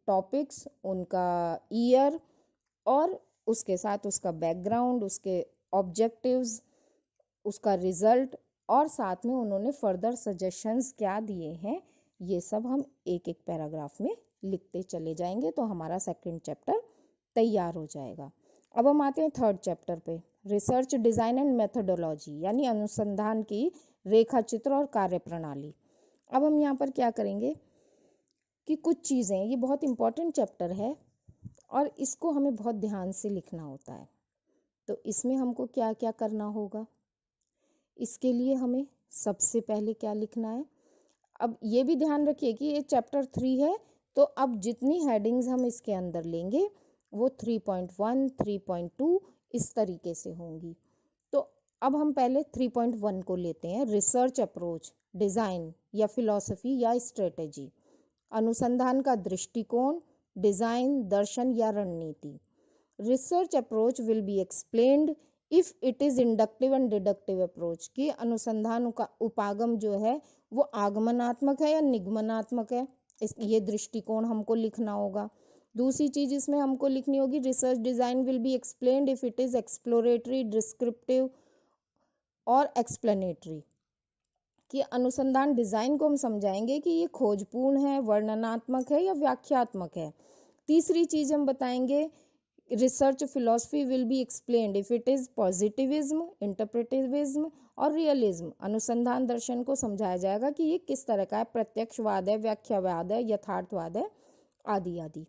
टॉपिक्स, उनका ईयर और उसके साथ उसका बैकग्राउंड, उसके ऑब्जेक्टिव्स, उसका रिजल्ट और साथ में उन्होंने फर्दर सजेशंस क्या दिए हैं ये सब हम एक एक पैराग्राफ में लिखते चले जाएंगे, तो हमारा सेकंड चैप्टर तैयार हो जाएगा। अब हम आते हैं थर्ड चैप्टर पे, रिसर्च डिज़ाइन एंड मेथोडोलॉजी, यानी अनुसंधान की रेखा चित्र और कार्य प्रणाली। अब हम यहाँ पर क्या करेंगे कि कुछ चीज़ें, ये बहुत इंपॉर्टेंट चैप्टर है और इसको हमें बहुत ध्यान से लिखना होता है। तो इसमें हमको क्या क्या करना होगा, इसके लिए हमें सबसे पहले क्या लिखना है। अब ये भी ध्यान रखिए कि ये चैप्टर 3 है, तो अब जितनी हेडिंग्स हम इसके अंदर लेंगे वो 3.1, 3.2 इस तरीके से होंगी। तो अब हम पहले 3.1 को लेते हैं, रिसर्च अप्रोच, डिज़ाइन या फिलॉसफी या स्ट्रेटेजी, अनुसंधान का दृष्टिकोण, डिज़ाइन, दर्शन या रणनीति। Research approach will be explained if it is inductive and deductive approach, कि अनुसंधान का उपागम जो है वो आगमनात्मक है या निगमनात्मक है, ये दृष्टिकोण हमको लिखना होगा। दूसरी चीज इसमें हमको लिखनी होगी, research design will be explained if it is exploratory, descriptive और एक्सप्लेनेटरी, कि अनुसंधान डिजाइन को हम समझाएंगे कि ये खोजपूर्ण है, वर्णनात्मक है या व्याख्यात्मक है। तीसरी चीज हम बताएंगे, research philosophy will be explained if it is positivism, interpretivism और रियलिज्म। अनुसंधान दर्शन को समझाया जाएगा कि ये किस तरह का है, प्रत्यक्षवाद है, व्याख्यावाद है, यथार्थवाद है, आदि आदि।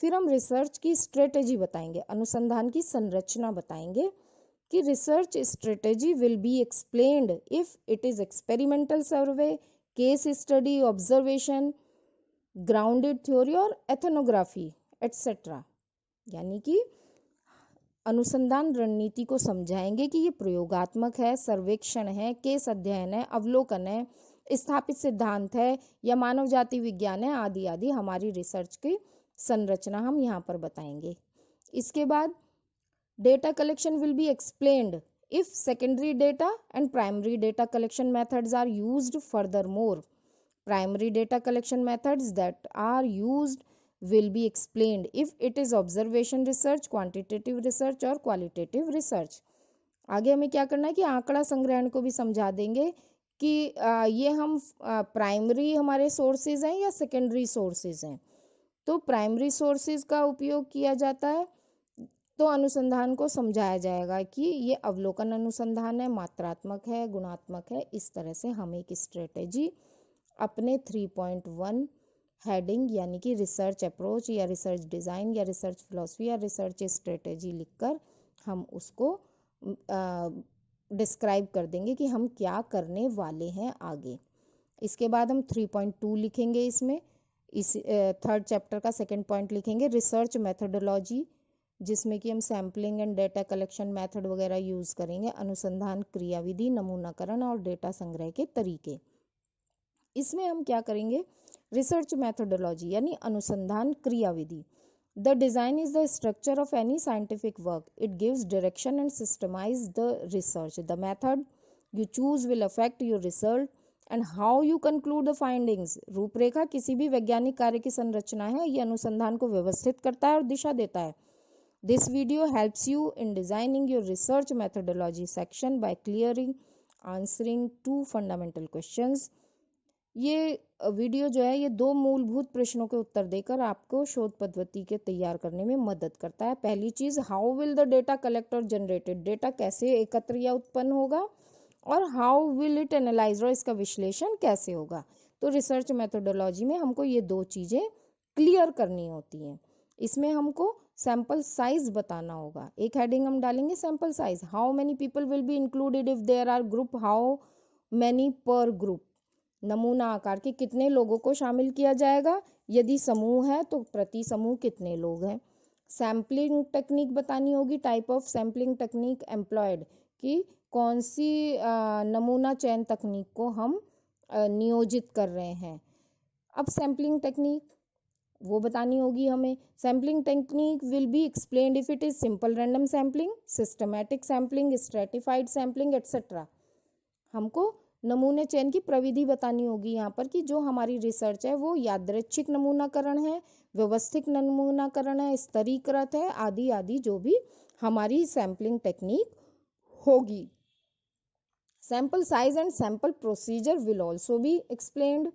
फिर हम रिसर्च की स्ट्रेटेजी बताएंगे, अनुसंधान की संरचना बताएंगे कि research strategy will be explained if it is experimental survey, case study, observation, grounded theory और एथनोग्राफी एटसेट्रा। यानी कि अनुसंधान रणनीति को समझाएंगे कि ये प्रयोगात्मक है, सर्वेक्षण है, केस अध्ययन है, अवलोकन है, स्थापित सिद्धांत है या मानव जाति विज्ञान है, आदि आदि। हमारी रिसर्च की संरचना हम यहाँ पर बताएंगे। इसके बाद data collection will be explained if secondary data and primary data collection methods are used. Furthermore, primary data collection methods that are used will be explained if it is observation research, quantitative research और qualitative research. आगे हमें क्या करना है कि आंकड़ा संग्रहण को भी समझा देंगे कि ये हम प्राइमरी हमारे सोर्सेज हैं या सेकेंडरी सोर्सेज हैं। तो प्राइमरी सोर्सेज का उपयोग किया जाता है, तो अनुसंधान को समझाया जाएगा कि ये अवलोकन अनुसंधान है, मात्रात्मक है, गुणात्मक है। इस तरह से हम एक स्ट्रेटेजी अपने 3.1 हेडिंग यानी कि रिसर्च अप्रोच या रिसर्च डिज़ाइन या रिसर्च फिलॉसफी या रिसर्च स्ट्रेटेजी लिखकर हम उसको डिस्क्राइब कर देंगे कि हम क्या करने वाले हैं आगे। इसके बाद हम 3.2 लिखेंगे, इसमें इस थर्ड चैप्टर का सेकेंड पॉइंट लिखेंगे, रिसर्च मेथोडोलॉजी, जिसमें कि हम sampling and data collection method वगैरह यूज़ करेंगे, अनुसंधान क्रियाविधि, नमूनाकरण और डेटा संग्रह के तरीके। इसमें हम क्या करेंगे, रिसर्च मेथोडोलॉजी यानी अनुसंधान क्रियाविधि। The design is the structure of any scientific work, it gives direction and systemise the research. The method you choose will affect your result and how you conclude the findings. रूपरेखा किसी भी वैज्ञानिक कार्य की संरचना है, ये अनुसंधान को व्यवस्थित करता है और दिशा देता है। This video helps you in designing your research methodology section by clearing answering 2 fundamental questions. ये वीडियो जो है ये 2 मूलभूत प्रश्नों के उत्तर देकर आपको शोध पद्धति के तैयार करने में मदद करता है। पहली चीज, how will the data collect और जनरेटेड, डेटा कैसे एकत्र या उत्पन्न होगा, और हाउ विल इट एनालाइज, और इसका विश्लेषण कैसे होगा। तो रिसर्च मेथोडोलॉजी में हमको ये 2 चीजें क्लियर करनी होती हैं। इसमें हमको सैंपल साइज बताना होगा। एक हेडिंग हम डालेंगे sample size, how many people will be included if there are group, how many per group. नमूना आकार के कितने लोगों को शामिल किया जाएगा, यदि समूह है तो प्रति समूह कितने लोग हैं। सैम्पलिंग टेक्निक बतानी होगी, type of sampling technique employed, कि कौन सी नमूना चयन तकनीक को हम नियोजित कर रहे हैं। अब सैम्पलिंग टेक्निक वो बतानी होगी हमें। Sampling technique will be explained if it is simple random sampling, systematic sampling, stratified sampling etcetera. हमको नमूने चयन की प्रविधि बतानी होगी यहाँ पर, कि जो हमारी रिसर्च है वो यादृच्छिक नमूनाकरण है, व्यवस्थित नमूनाकरण है, स्तरीकृत है, आदि आदि जो भी हमारी सैम्पलिंग टेक्निक होगी। Sample size and sample procedure will also be explained.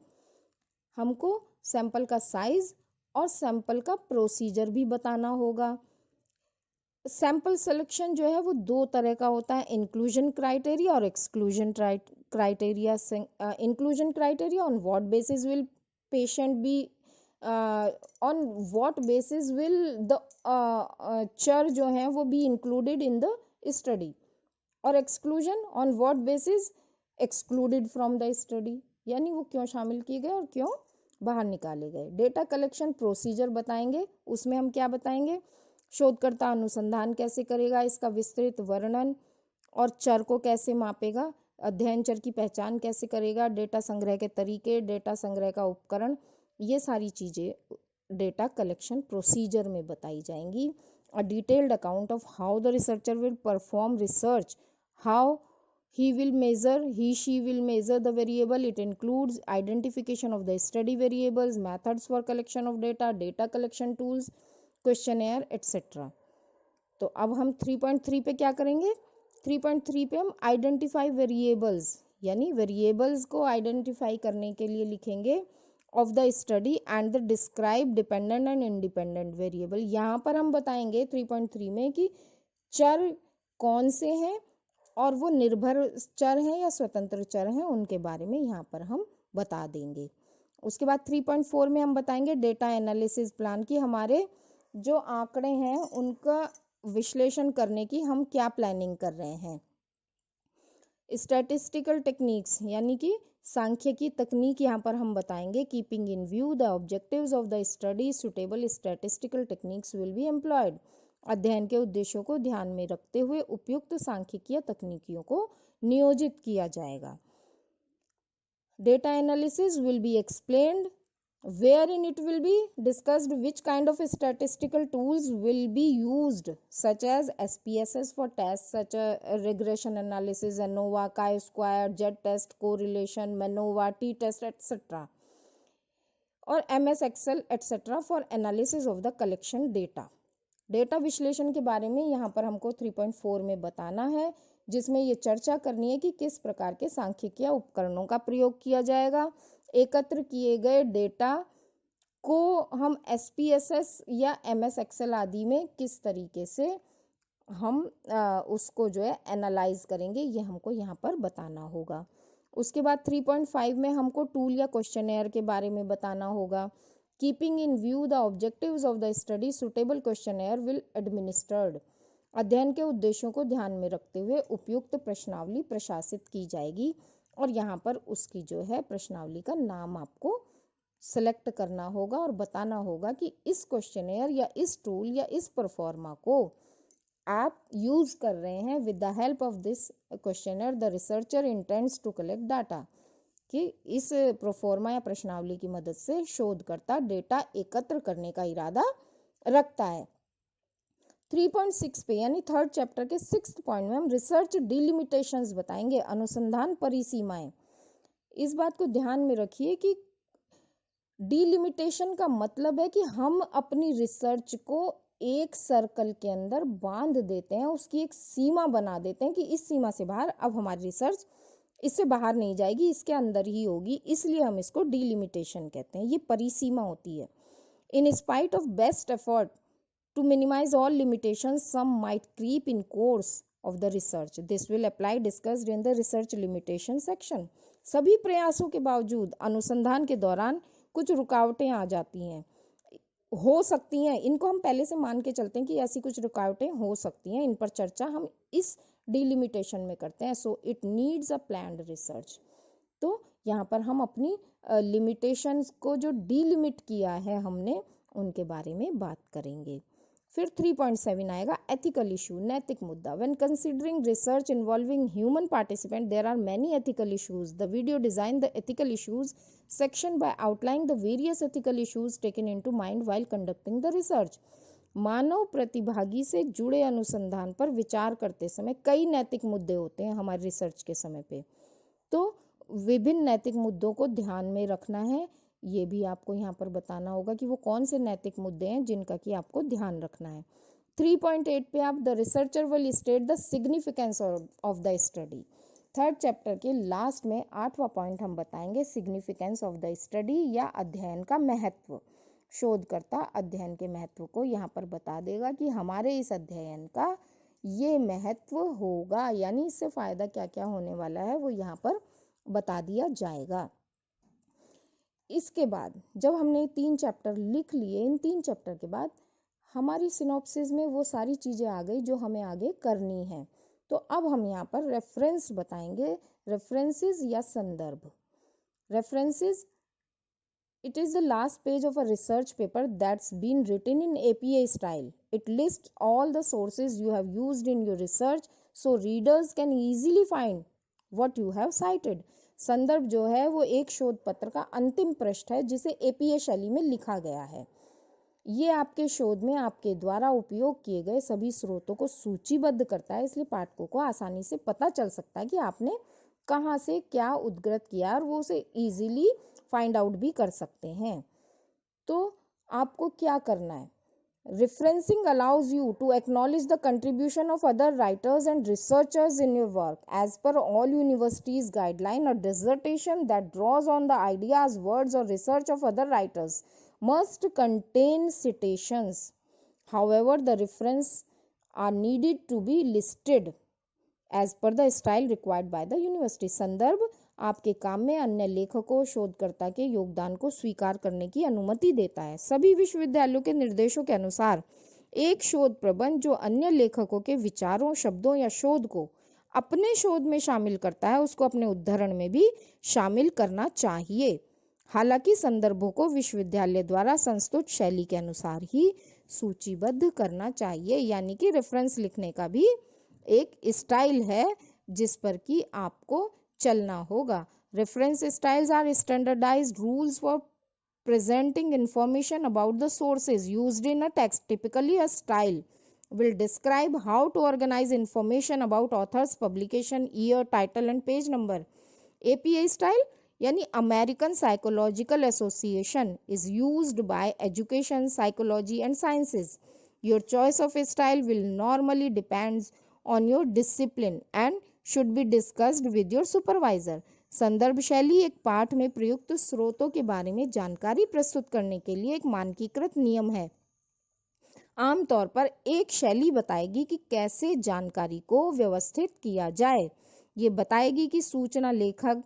हमको सैंपल का साइज और सैंपल का प्रोसीजर भी बताना होगा। सैंपल सिलेक्शन जो है वो 2 तरह का होता है, इंक्लूजन क्राइटेरिया और exclusion criteria. Inclusion criteria, on what basis will patient be, on what basis will the चर जो है वो be included in the study. और exclusion, on what basis excluded from the study, यानी वो क्यों शामिल किए गए और क्यों बाहर निकाले गए। डेटा कलेक्शन प्रोसीजर बताएंगे, उसमें हम क्या बताएंगे, शोधकर्ता अनुसंधान कैसे करेगा, इसका विस्तृत वर्णन, और चर को कैसे मापेगा, अध्ययन चर की पहचान कैसे करेगा, डेटा संग्रह के तरीके, डेटा संग्रह का उपकरण, ये सारी चीजें डेटा कलेक्शन प्रोसीजर में बताई जाएंगी। a detailed account of how the researcher will perform research, how he she will measure the variable. It includes identification of the study variables, methods for collection of data, data collection tools, questionnaire, etc. तो अब हम 3.3 पे क्या करेंगे? 3.3 पे हम identify variables, यानी variables को आइडेंटिफाई करने के लिए लिखेंगे of the study and the describe dependent and independent variable. यहाँ पर हम बताएंगे 3.3 में कि चर कौन से हैं और वो निर्भर चर हैं या स्वतंत्र चर हैं, उनके बारे में यहाँ पर हम बता देंगे। उसके बाद 3.4 में हम बताएंगे डेटा एनालिसिस प्लान की हमारे जो आंकड़े हैं उनका विश्लेषण करने की हम क्या प्लानिंग कर रहे हैं। स्टैटिस्टिकल टेक्निक्स यानी कि सांख्यिकी तकनीक यहाँ पर हम बताएंगे। Keeping in view the objectives of the study, suitable statistical techniques will be employed. अध्ययन के उद्देश्यों को ध्यान में रखते हुए उपयुक्त सांख्यिकीय तकनीकियों को नियोजित किया जाएगा। Data analysis will be explained, wherein it will be discussed which kind of statistical tools will be used, such as SPSS for tests such as regression analysis, ANOVA, chi-square, z-test, correlation, MANOVA, t-test, etc. और MS Excel etc. for analysis of the collection data. Data विश्लेषण के बारे में यहाँ पर हमको 3.4 में बताना है, जिसमें ये चर्चा करनी है कि किस प्रकार के सांख्यिकीय उपकरणों का प्रयोग किया जाएगा। एकत्र किए गए डेटा को हम SPSS या MS Excel आदि में किस तरीके से हम उसको जो है एनालाइज करेंगे, ये हमको यहाँ पर बताना होगा। उसके बाद 3.5 में हमको टूल या क्वेश्चनेयर के बारे में बताना होगा। Keeping in view the objectives of the study, suitable questionnaire will administered. अध्ययन के उद्देश्यों को ध्यान में रखते हुए उपयुक्त प्रश्नावली प्रशासित की जाएगी। और यहाँ पर उसकी जो है प्रश्नावली का नाम आपको सेलेक्ट करना होगा और बताना होगा कि इस क्वेश्चनेयर या इस टूल या इस परफॉर्मा को आप यूज कर रहे हैं। With the help of this questionnaire the researcher intends to collect data, कि इस प्रोफॉर्मा या प्रश्नावली की मदद से शोधकर्ता डेटा एकत्र करने का इरादा रखता है। 3.6 पे यानी थर्ड चैप्टर के 6th पॉइंट में हम रिसर्च डिलिमिटेशंस बताएंगे, अनुसंधान परिसीमाएं। इस बात को ध्यान में रखिए कि डिलिमिटेशन का मतलब है कि हम अपनी रिसर्च को एक सर्कल के अंदर बांध देते हैं, उसकी एक सीमा बना देते हैं कि इस सीमा से बाहर अब हमारी रिसर्च इससे बाहर नहीं जाएगी, इसके अंदर ही होगी, इसलिए हम इसको डिलिमिटेशन कहते हैं। ये परिसीमा होती है। In spite of best effort to minimize all limitations, some might creep in course of the research. This will apply discussed in the research limitation section. सभी प्रयासों के बावजूद अनुसंधान के दौरान कुछ रुकावटें आ जाती हैं, हो सकती हैं। इनको हम पहले से मान के चलते हैं कि ऐसी कुछ रुकावटें हो सकती हैं। इन पर चर्चा हम इस डिलिमिटेशन में करते हैं। So it needs a planned research. तो यहाँ पर हम अपनी लिमिटेशंस को जो डिलिमिट किया है हमने, उनके बारे में बात करेंगे। फिर 3.7 आएगा एथिकल इशू, नैतिक मुद्दा। When considering research involving human participant there are many ethical issues. The video design the ethical issues section by outlining the various ethical issues taken into mind while conducting the research. मानव प्रतिभागी से जुड़े अनुसंधान पर विचार करते समय कई नैतिक मुद्दे होते हैं हमारी रिसर्च के समय पे, तो विभिन्न नैतिक मुद्दों को ध्यान में रखना है। ये भी आपको यहाँ पर बताना होगा कि वो कौन से नैतिक मुद्दे हैं जिनका कि आपको ध्यान रखना है। 3.8 पे आप the researcher will state the significance of the study. Third chapter के लास्ट में 8वां पॉइंट हम बताएंगे सिग्निफिकेंस ऑफ द स्टडी या अध्ययन का महत्व। शोधकर्ता अध्ययन के महत्व को यहाँ पर बता देगा कि हमारे इस अध्ययन का ये महत्व होगा, यानी इससे फायदा क्या क्या होने वाला है वो यहाँ पर बता दिया जाएगा। इसके बाद जब हमने 3 चैप्टर लिख लिए, इन 3 चैप्टर के बाद हमारी सिनॉप्सिस में वो सारी चीज़ें आ गई जो हमें आगे करनी है। तो अब हम यहाँ पर रेफरेंस बताएंगे, रेफरेंसेस या संदर्भ। References, it is the last page of a research paper that's been written in APA style. It lists all the sources you have used in your research so readers can easily find what you have cited. संदर्भ जो है वो एक शोध पत्र का अंतिम पृष्ठ है जिसे APA शैली में लिखा गया है। ये आपके शोध में आपके द्वारा उपयोग किए गए सभी स्रोतों को सूचीबद्ध करता है, इसलिए पाठकों को आसानी से पता चल सकता है कि आपने कहाँ से क्या उद्धृत किया और वो उसे इजीली फाइंड आउट भी कर सकते हैं। तो आपको क्या करना है? Referencing allows you to acknowledge the contribution of other writers and researchers in your work. As per all universities guideline, a dissertation that draws on the ideas, words or research of other writers must contain citations. However, the reference are needed to be listed as per the style required by the university. संदर्भ आपके काम में अन्य लेखकों शोधकर्ता के योगदान को स्वीकार करने की अनुमति देता है। सभी विश्वविद्यालयों के निर्देशों के अनुसार एक शोध प्रबंध जो अन्य लेखकों के विचारों, शब्दों या शोध को अपने शोध में शामिल करता है, उसको अपने उद्धरण में भी शामिल करना चाहिए। हालांकि संदर्भों को विश्वविद्यालय द्वारा संस्तुत शैली के अनुसार ही सूचीबद्ध करना चाहिए, यानी कि रेफरेंस लिखने का भी एक स्टाइल है जिस पर कि आपको चलना होगा। Reference styles are standardised rules for presenting information about the sources used in a text. Typically, a style will describe how to organize information about author's publication, year, title and page number. APA style यानी American Psychological Association is used by education, psychology and sciences. Your choice of a style will normally depends on your discipline and should be discussed with your supervisor. संदर्भ शैली एक पाठ में प्रयुक्त स्रोतों के बारे में जानकारी प्रस्तुत करने के लिए एक मानकीकृत नियम है। आमतौर पर एक शैली बताएगी कि कैसे जानकारी को व्यवस्थित किया जाए। ये बताएगी कि सूचना, लेखक,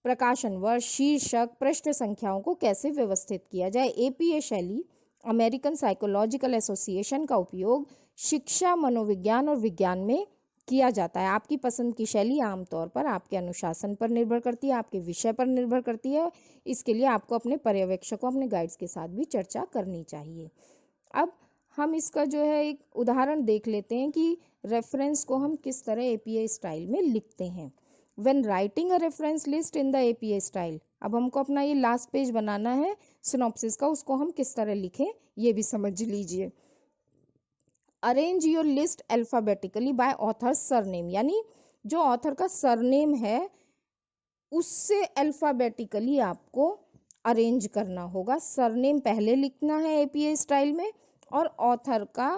प्रकाशन वर्ष, शीर्षक, पृष्ठ संख्याओं को कैसे व्यवस्थित किया जाए। एपीए शैली अमेरिकन साइकोलॉजिकल एसोसिएशन का उपयोग शिक्षा, मनोविज्ञान और विज्ञान में किया जाता है। आपकी पसंद की शैली आमतौर पर आपके अनुशासन पर निर्भर करती है, आपके विषय पर निर्भर करती है। इसके लिए आपको अपने पर्यवेक्षकों, अपने गाइड्स के साथ भी चर्चा करनी चाहिए। अब हम इसका जो है एक उदाहरण देख लेते हैं कि रेफरेंस को हम किस तरह एपीए स्टाइल में लिखते हैं। When writing a reference list in the APA style, अब हमको अपना ये लास्ट पेज बनाना है सिनॉप्सिस का, उसको हम किस तरह लिखें ये भी समझ लीजिए। Arrange your list alphabetically by author surname, यानी जो ऑथर का सरनेम है उससे अल्फाबेटिकली आपको अरेंज करना होगा। सरनेम पहले लिखना है एपीए स्टाइल में और ऑथर का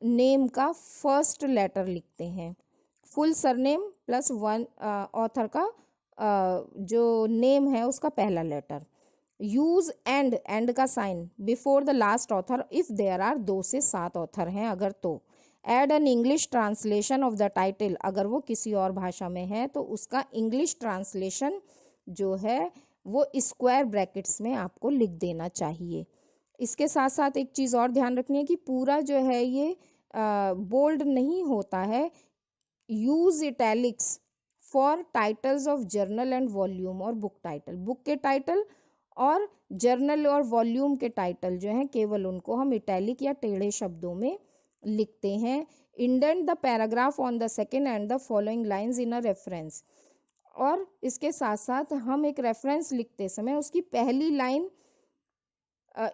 नेम का फर्स्ट लेटर लिखते हैं। Full surname plus one author का जो नेम है उसका पहला लेटर। यूज एंड का sign before the last author if there are 2 से 7 ऑथर हैं अगर तो। Add an English translation of the title, अगर वो किसी और भाषा में है तो उसका इंग्लिश ट्रांसलेशन जो है वो स्क्वायर ब्रैकेट्स में आपको लिख देना चाहिए। इसके साथ साथ एक चीज़ और ध्यान रखनी है कि पूरा जो है ये बोल्ड नहीं होता है। Use italics for titles of journal and volume और बुक टाइटल। बुक के टाइटल और जर्नल और वॉल्यूम के टाइटल जो हैं केवल उनको हम इटैलिक या टेढ़े शब्दों में लिखते हैं। Indent the paragraph on the second and the following lines in a reference. और इसके साथ साथ हम एक रेफरेंस लिखते समय उसकी पहली लाइन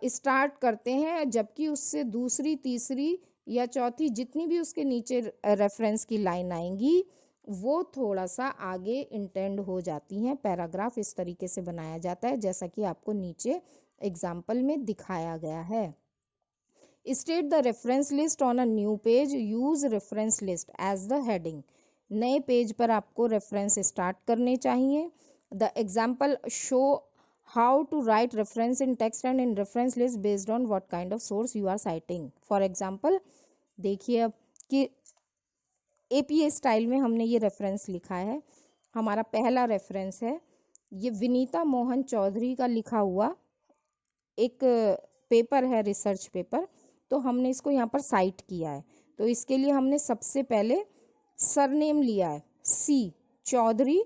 स्टार्ट करते हैं, जबकि उससे दूसरी, तीसरी या चौथी जितनी भी उसके नीचे रेफरेंस की लाइन आएंगी वो थोड़ा सा आगे इंटेंड हो जाती हैं। पैराग्राफ इस तरीके से बनाया जाता है जैसा कि आपको नीचे एग्जाम्पल में दिखाया गया है। State the reference list on a new page, use reference list as the heading. नए पेज पर आपको रेफरेंस स्टार्ट करने चाहिए। The example show how to write reference in text and in reference list based on what kind of source you are citing. For example, देखिए अब कि APA style में हमने ये रेफरेंस लिखा है। हमारा पहला रेफरेंस है ये विनीता मोहन चौधरी का लिखा हुआ एक पेपर है, रिसर्च पेपर। तो हमने इसको यहाँ पर साइट किया है। तो इसके लिए हमने सबसे पहले सरनेम लिया है C चौधरी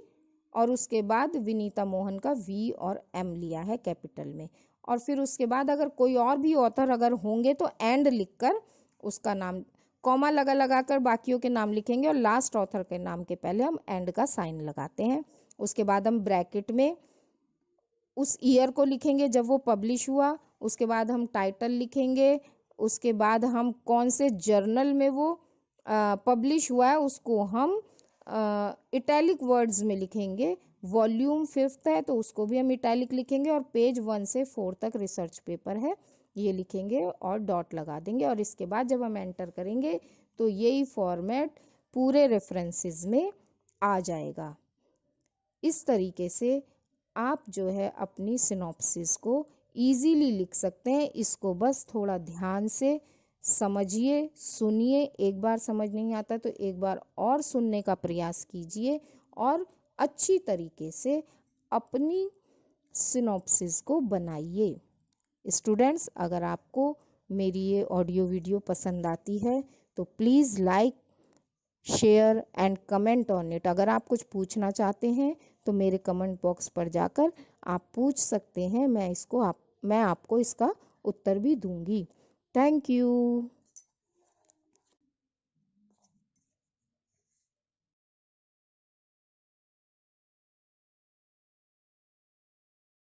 और उसके बाद विनीता मोहन का V और M लिया है कैपिटल में। और फिर उसके बाद अगर कोई और भी ऑथर अगर होंगे तो एंड लिखकर उसका नाम, कॉमा लगा लगा कर बाकियों के नाम लिखेंगे और लास्ट ऑथर के नाम के पहले हम एंड का साइन लगाते हैं। उसके बाद हम ब्रैकेट में उस ईयर को लिखेंगे जब वो पब्लिश हुआ, उसके बाद हम टाइटल लिखेंगे, उसके बाद हम कौन से जर्नल में वो पब्लिश हुआ है उसको हम इटैलिक वर्ड्स में लिखेंगे। वॉल्यूम 5th है तो उसको भी हम इटैलिक लिखेंगे, और पेज 1 से 4 तक रिसर्च पेपर है ये लिखेंगे और डॉट लगा देंगे। और इसके बाद जब हम एंटर करेंगे तो यही फॉर्मेट पूरे रेफरेंसेस में आ जाएगा। इस तरीके से आप जो है अपनी सिनॉप्सिस को इजीली लिख सकते हैं। इसको बस थोड़ा ध्यान से समझिए, सुनिए। एक बार समझ नहीं आता तो एक बार और सुनने का प्रयास कीजिए और अच्छी तरीके से अपनी सिनॉप्सिस को बनाइए। स्टूडेंट्स, अगर आपको मेरी ये ऑडियो वीडियो पसंद आती है तो please like, share and comment on it. अगर आप कुछ पूछना चाहते हैं तो मेरे कमेंट बॉक्स पर जाकर आप पूछ सकते हैं, मैं आपको इसका उत्तर भी दूंगी। Thank you.